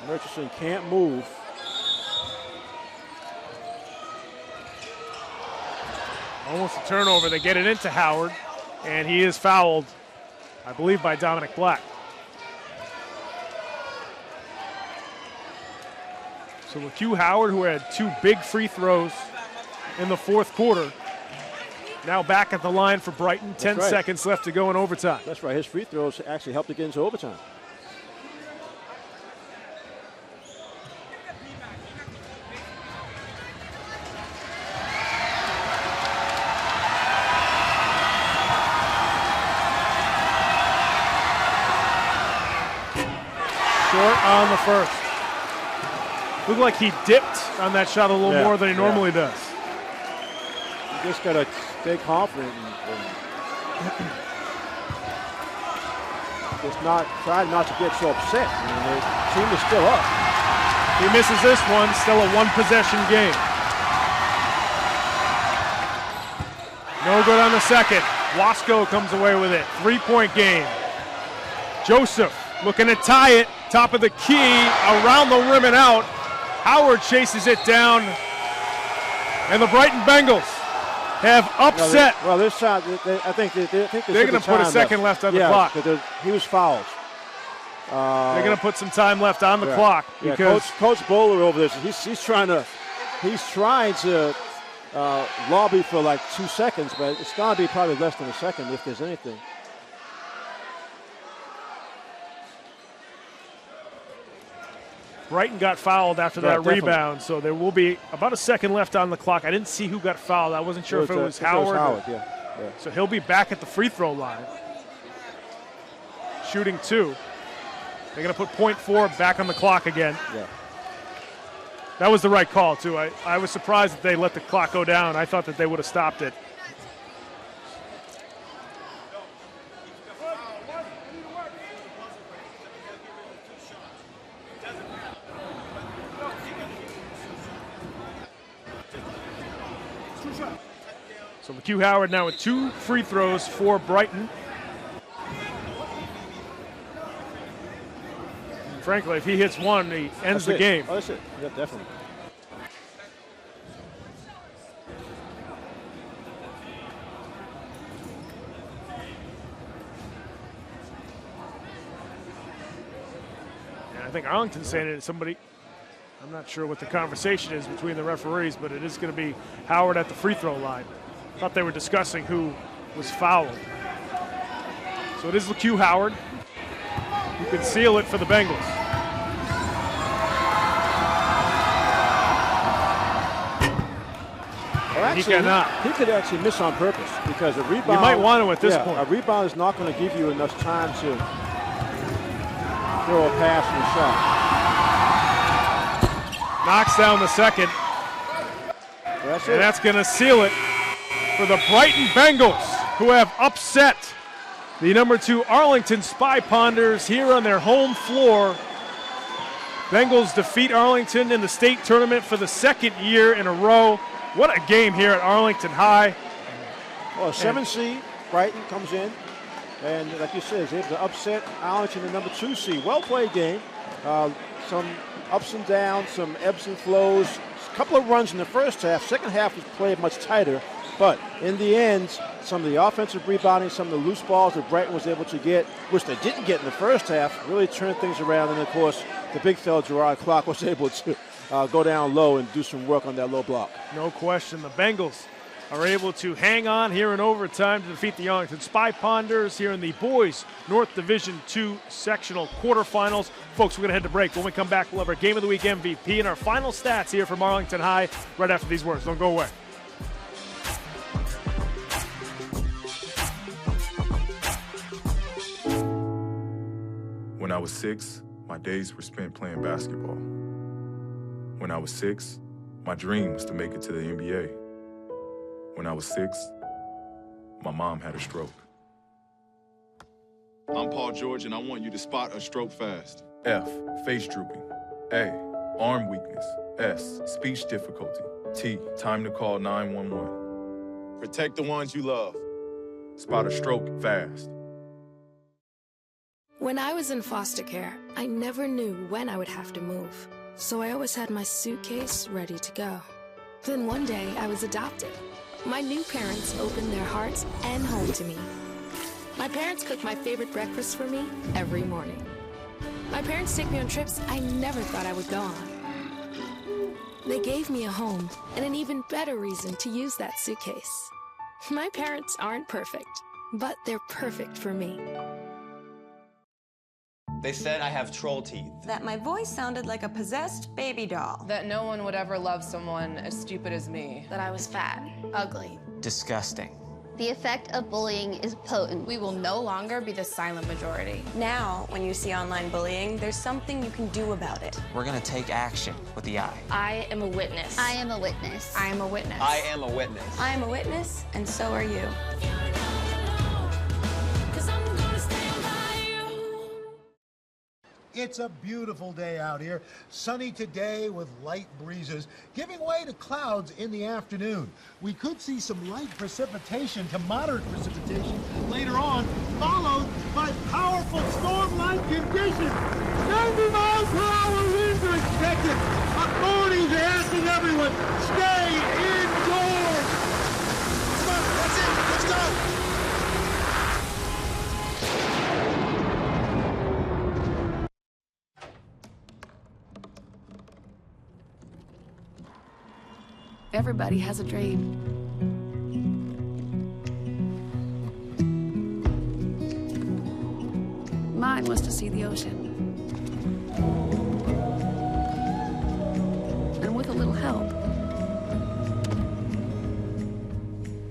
Murchison can't move. Almost a turnover. They get it into Howard, and he is fouled, I believe, by Dominic Black. So LaQ Howard, who had 2 big free throws in the fourth quarter, now back at the line for Brighton. 10 seconds left to go in overtime. That's right. His free throws actually helped to get into overtime. Short on the first. Looked like he dipped on that shot a little more than he normally does. You just got to stay confident and just try not to get so upset. I mean, the team is still up. He misses this one, still a 1-possession game. No good on the second. Wasco comes away with it. 3-point game. Joseph looking to tie it. Top of the key, around the rim and out. Howard chases it down. And the Brighton Bengals have upset. Well, this shot, I think they're going to put a second left on the clock. He was fouled. They're going to put some time left on the clock because Coach Bowler over there, he's trying to lobby for like 2 seconds, but it's going to be probably less than a second if there's anything. Brighton got fouled after that rebound, so there will be about a second left on the clock. I didn't see who got fouled. I wasn't sure if it was Howard. Yeah. So he'll be back at the free throw line. Shooting 2. They're going to put .4 back on the clock again. Yeah. That was the right call, too. I was surprised that they let the clock go down. I thought that they would have stopped it. So McHugh Howard now with 2 free throws for Brighton. And frankly, if he hits one, he ends the game. Oh, that's it. Yeah, definitely. And I think Arlington's saying it to somebody. I'm not sure what the conversation is between the referees, but it is going to be Howard at the free throw line. Thought they were discussing who was fouled. So it is McHugh Howard who can seal it for the Bengals. Well, actually, he cannot. He could actually miss on purpose because a rebound. You might want to at this point. A rebound is not going to give you enough time to throw a pass and a shot. Knocks down the second. And that's going to seal it for the Brighton Bengals, who have upset the number 2 Arlington Spy Ponders here on their home floor. Bengals defeat Arlington in the state tournament for the 2nd year in a row. What a game here at Arlington High. Well, 7 seed, Brighton comes in, and like you said, is able to upset Arlington, the number 2 seed. Well-played game. Some ups and downs, some ebbs and flows. A couple of runs in the first half. Second half was played much tighter. But in the end, some of the offensive rebounding, some of the loose balls that Brighton was able to get, which they didn't get in the first half, really turned things around. And, of course, the big fella, Gerard Clark, was able to go down low and do some work on that low block. No question. The Bengals are able to hang on here in overtime to defeat the Arlington Spy Ponders here in the Boys North Division II sectional quarterfinals. Folks, we're going to head to break. When we come back, we'll have our Game of the Week MVP and our final stats here from Arlington High right after these words. Don't go away. When I was 6, my days were spent playing basketball. When I was 6, my dream was to make it to the NBA. When I was 6, my mom had a stroke. I'm Paul George, and I want you to spot a stroke fast. F, face drooping. A, arm weakness. S, speech difficulty. T, time to call 911. Protect the ones you love. Spot a stroke fast. When I was in foster care, I never knew when I would have to move. So I always had my suitcase ready to go. Then one day, I was adopted. My new parents opened their hearts and home to me. My parents cook my favorite breakfast for me every morning. My parents take me on trips I never thought I would go on. They gave me a home and an even better reason to use that suitcase. My parents aren't perfect, but they're perfect for me. They said I have troll teeth. That my voice sounded like a possessed baby doll. That no one would ever love someone as stupid as me. That I was fat, ugly. Disgusting. The effect of bullying is potent. We will no longer be the silent majority. Now, when you see online bullying, there's something you can do about it. We're gonna take action with the I. I am a witness. I am a witness. I am a witness. I am a witness. I am a witness, and so are you. It's a beautiful day out here. Sunny today with light breezes, giving way to clouds in the afternoon. We could see some light precipitation to moderate precipitation later on, followed by powerful storm-like conditions. 90 miles per hour winds are expected. Authorities are asking everyone, stay indoors. Come on, that's it. Let's go. Everybody has a dream. Mine was to see the ocean. And with a little help,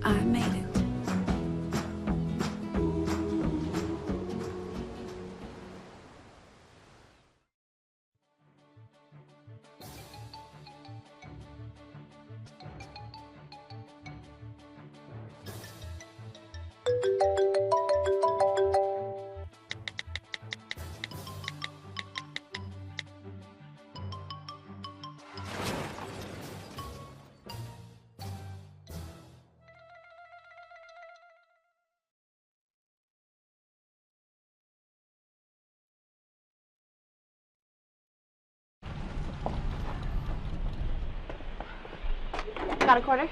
I made it. Got a quarter?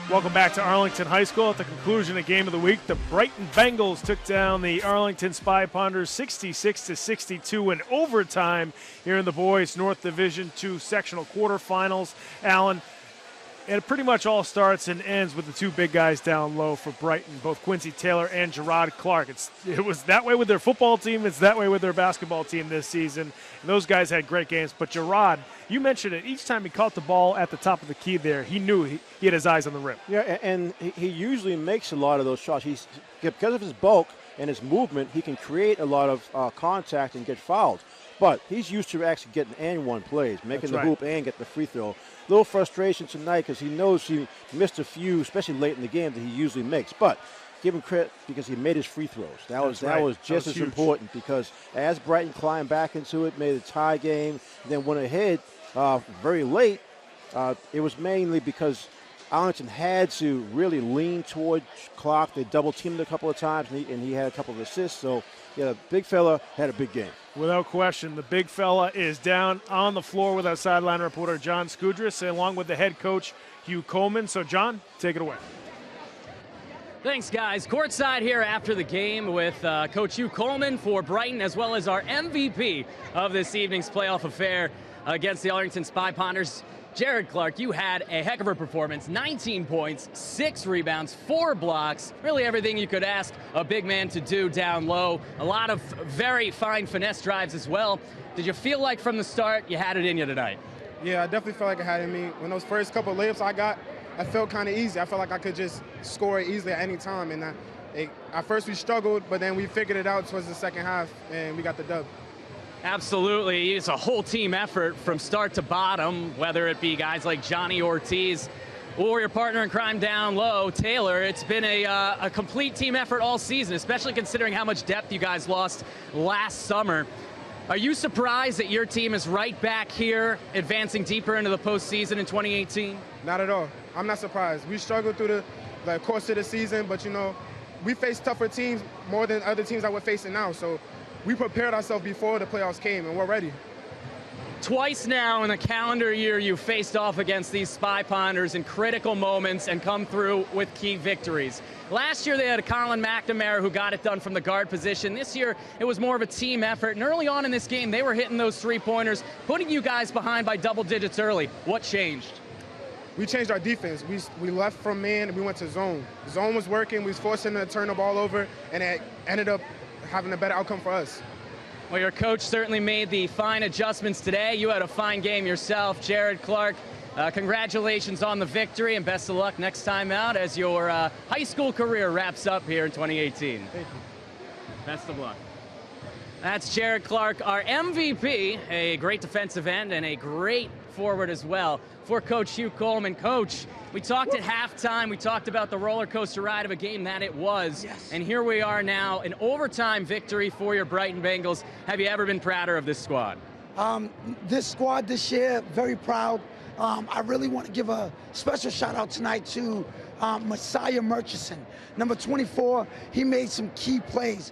Welcome back to Arlington High School. At the conclusion of game of the week, the Brighton Bengals took down the Arlington Spy Ponders 66-62 in overtime here in the boys North Division II sectional quarterfinals. Alan, it pretty much all starts and ends with the two big guys down low for Brighton, both Quincy Taylor and Gerard Clark. It was that way with their football team. It's that way with their basketball team this season. And those guys had great games. But Gerard, you mentioned it. Each time he caught the ball at the top of the key there, he knew he had his eyes on the rim. Yeah, and he usually makes a lot of those shots. Because of his bulk and his movement, he can create a lot of contact and get fouled. But he's used to actually getting and one plays, making the hoop and get the free throw. A little frustration tonight because he knows he missed a few, especially late in the game, that he usually makes. But give him credit because he made his free throws. That was just as important because as Brighton climbed back into it, made a tie game, and then went ahead very late, it was mainly because Arlington had to really lean toward Clark. They double-teamed a couple of times, and he had a couple of assists. So, yeah, big fella had a big game. Without question, the big fella is down on the floor with our sideline reporter, John Skudras, along with the head coach, Hugh Coleman. So, John, take it away. Thanks, guys. Courtside here after the game with Coach Hugh Coleman for Brighton, as well as our MVP of this evening's playoff affair against the Arlington Spy Ponders. Gerard Clark, you had a heck of a performance, 19 points, 6 rebounds, 4 blocks, really everything you could ask a big man to do down low. A lot of very fine finesse drives as well. Did you feel like from the start you had it in you tonight? Yeah, I definitely felt like I had it in me. When those first couple of layups I got, I felt kind of easy. I felt like I could just score it easily at any time. And at first we struggled, but then we figured it out towards the second half, and we got the dub. Absolutely. It's a whole team effort from start to bottom, whether it be guys like Johnny Ortiz or your partner in crime down low, Taylor. It's been a complete team effort all season, especially considering how much depth you guys lost last summer. Are you surprised that your team is right back here, advancing deeper into the postseason in 2018? Not at all. I'm not surprised. We struggled through the course of the season, but, you know, we faced tougher teams more than other teams that we're facing now. So we prepared ourselves before the playoffs came, and we're ready. Twice now in the calendar year, you faced off against these Spy Ponders in critical moments and come through with key victories. Last year, they had a Colin McNamara who got it done from the guard position. This year, it was more of a team effort. And early on in this game, they were hitting those three-pointers, putting you guys behind by double digits early. What changed? We changed our defense. We left from man and we went to zone. Zone was working. We was forcing them to turn the ball over, and it ended up having a better outcome for us. Well, your coach certainly made the fine adjustments today. You had a fine game yourself. Gerard Clark, Congratulations on the victory, and best of luck next time out as your high school career wraps up here in 2018. Thank you. Best of luck. That's Jared Clark, our MVP, a great defensive end and a great forward as well for Coach Hugh Coleman. Coach, we talked at halftime. We talked about the roller coaster ride of a game that it was. Yes. And here we are now, an overtime victory for your Brighton Bengals. Have you ever been prouder of this squad? This squad this year, very proud. I really want to give a special shout out tonight to Messiah Murchison, number 24. He made some key plays.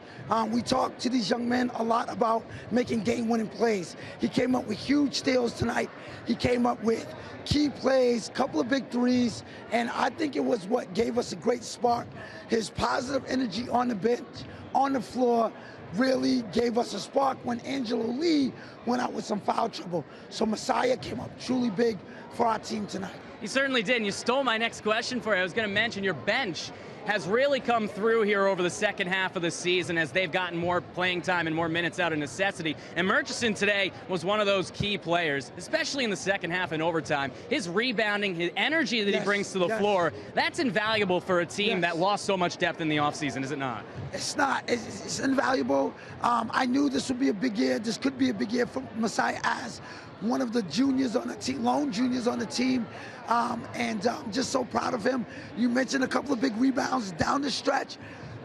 We talked to these young men a lot about making game-winning plays. He came up with huge steals tonight. He came up with key plays, couple of big threes, and I think it was what gave us a great spark. His positive energy on the bench, on the floor, really gave us a spark when Angelo Lee went out with some foul trouble. So Messiah came up truly big for our team tonight. You certainly did, and you stole my next question for you. I was going to mention your bench has really come through here over the second half of the season as they've gotten more playing time and more minutes out of necessity. And Murchison today was one of those key players, especially in the second half and overtime. His rebounding, his energy that he brings to the floor, that's invaluable for a team that lost so much depth in the offseason, is it not? It's not. It's invaluable. I knew this would be a big year. This could be a big year for Messiah as one of the juniors on the team, lone juniors on the team. And just so proud of him. You mentioned a couple of big rebounds down the stretch.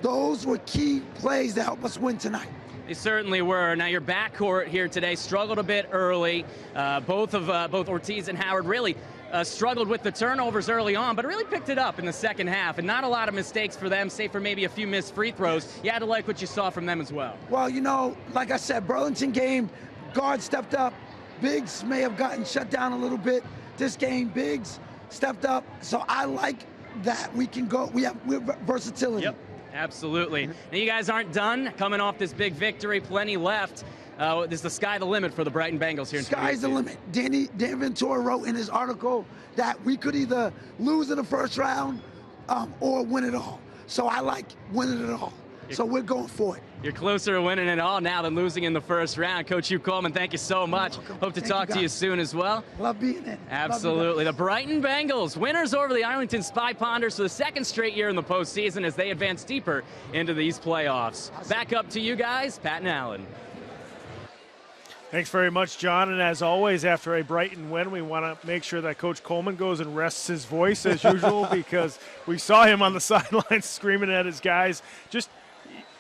Those were key plays that helped us win tonight. They certainly were. Now your backcourt here today struggled a bit early. Both Ortiz and Howard really struggled with the turnovers early on, but really picked it up in the second half. And not a lot of mistakes for them, save for maybe a few missed free throws. You had to like what you saw from them as well. Well, you know, like I said, Burlington game, guard stepped up. Bigs may have gotten shut down a little bit. This game, Biggs stepped up, so I like that we can go. We're versatility. Yep, absolutely. Now you guys aren't done coming off this big victory. Plenty left. Is the sky the limit for the Brighton Bengals here in 2018? Sky's the limit. Dan Ventura wrote in his article that we could either lose in the first round or win it all. So I like winning it all. So we're going for it. You're closer to winning it all now than losing in the first round. Coach Hugh Coleman, thank you so much. Hope to talk to you soon as well. Love being in. Absolutely. The Brighton Bengals, winners over the Arlington Spy Ponders for the second straight year in the postseason as they advance deeper into these playoffs. Back up to you guys, Pat and Allen. Thanks very much, John. And as always, after a Brighton win, we want to make sure that Coach Coleman goes and rests his voice as usual because we saw him on the sidelines screaming at his guys. Just,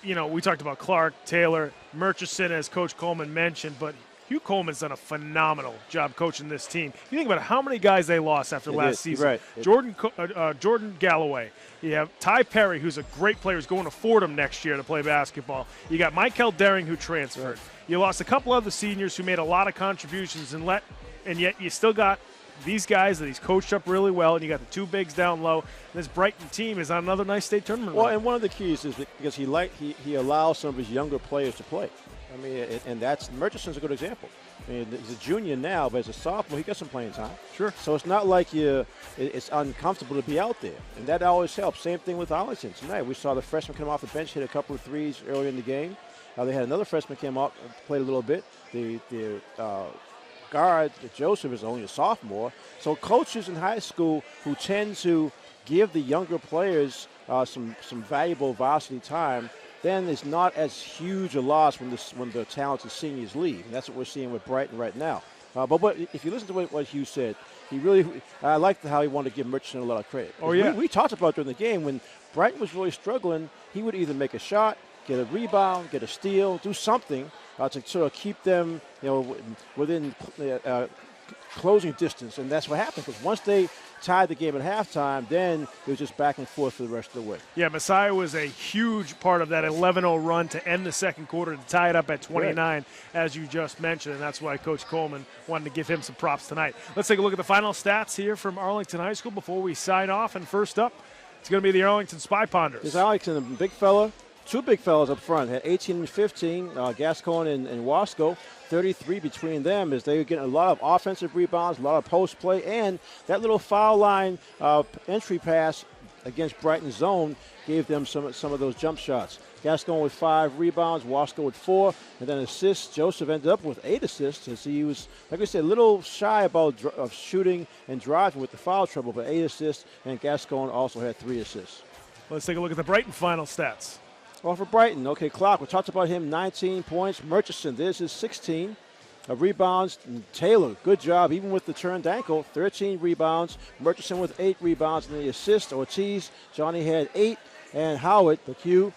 you know, we talked about Clark, Taylor, Murchison, as Coach Coleman mentioned, but Hugh Coleman's done a phenomenal job coaching this team. You think about how many guys they lost after last season. Right. Jordan Galloway. You have Ty Perry, who's a great player, who's going to Fordham next year to play basketball. You got Michael Daring, who transferred. Right. You lost a couple other seniors who made a lot of contributions, and yet you still got these guys that he's coached up really well, and you got the two bigs down low. This Brighton team is on another nice state tournament run. And one of the keys is because he allows some of his younger players to play. I mean, and that's Murchison's a good example. I mean, he's a junior now, but as a sophomore, he got some playing time. Sure. So it's not like it's uncomfortable to be out there, and that always helps. Same thing with Arlington tonight. We saw the freshman come off the bench, hit a couple of threes early in the game. They had another freshman came out, played a little bit. The guard, Joseph, is only a sophomore. So coaches in high school who tend to give the younger players some valuable varsity time, then it's not as huge a loss when the talented seniors leave. And that's what we're seeing with Brighton right now. But if you listen to what Hugh said, I liked how he wanted to give Murchison a lot of credit. Oh, yeah. We talked about during the game when Brighton was really struggling, he would either make a shot, get a rebound, get a steal, do something to sort of keep them, within closing distance, and that's what happened. Because once they tied the game at halftime, then it was just back and forth for the rest of the way. Yeah, Messiah was a huge part of that 11-0 run to end the second quarter to tie it up at 29, as you just mentioned, and that's why Coach Coleman wanted to give him some props tonight. Let's take a look at the final stats here from Arlington High School before we sign off. And first up, it's going to be the Arlington Spy Ponders. There's Arlington, a big fella. Two big fellas up front, had 18 and 15, Gascoigne and Wasco, 33 between them as they were getting a lot of offensive rebounds, a lot of post play, and that little foul line entry pass against Brighton zone gave them some of those jump shots. Gascon with 5 rebounds, Wasco with 4, and then assists. Joseph ended up with 8 assists as he was, like I said, a little shy of shooting and driving with the foul trouble, but 8 assists, and Gascon also had 3 assists. Let's take a look at the Brighton final stats. Well, for Brighton, okay, Clark, we talked about him, 19 points. Murchison, there's his 16. Rebounds, Taylor, good job, even with the turned ankle, 13 rebounds. Murchison with 8 rebounds, and the assist. Ortiz, Johnny had 8, and Howard, the Q,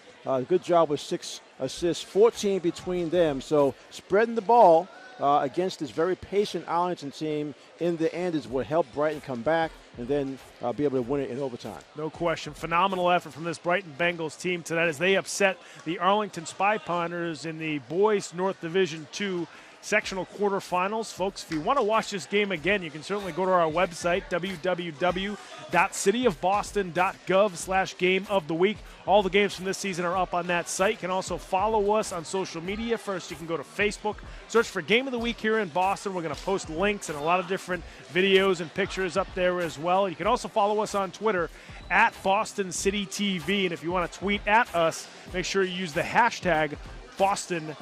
good job with 6 assists, 14 between them. So spreading the ball against this very patient Arlington team in the end is what helped Brighton come back and then be able to win it in overtime. No question. Phenomenal effort from this Brighton Bengals team tonight as they upset the Arlington Spy Ponders in the Boys North Division II sectional quarterfinals. Folks, if you want to watch this game again, you can certainly go to our website, www.cityofboston.gov/game of the week. All the games from this season are up on that site. You can also follow us on social media. First, you can go to Facebook, search for Game of the Week here in Boston. We're going to post links and a lot of different videos and pictures up there as well. You can also follow us on Twitter at Boston City TV. And if you want to tweet at us, make sure you use the hashtag BostonGOW.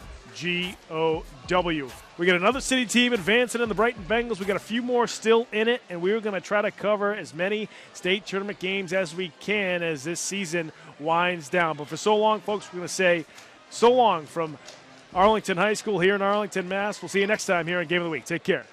We got another city team advancing in the Brighton Bengals. We got a few more still in it, and we're going to try to cover as many state tournament games as we can as this season winds down. But for so long, folks, we're going to say so long from Arlington High School here in Arlington, Mass. We'll see you next time here on Game of the Week. Take care.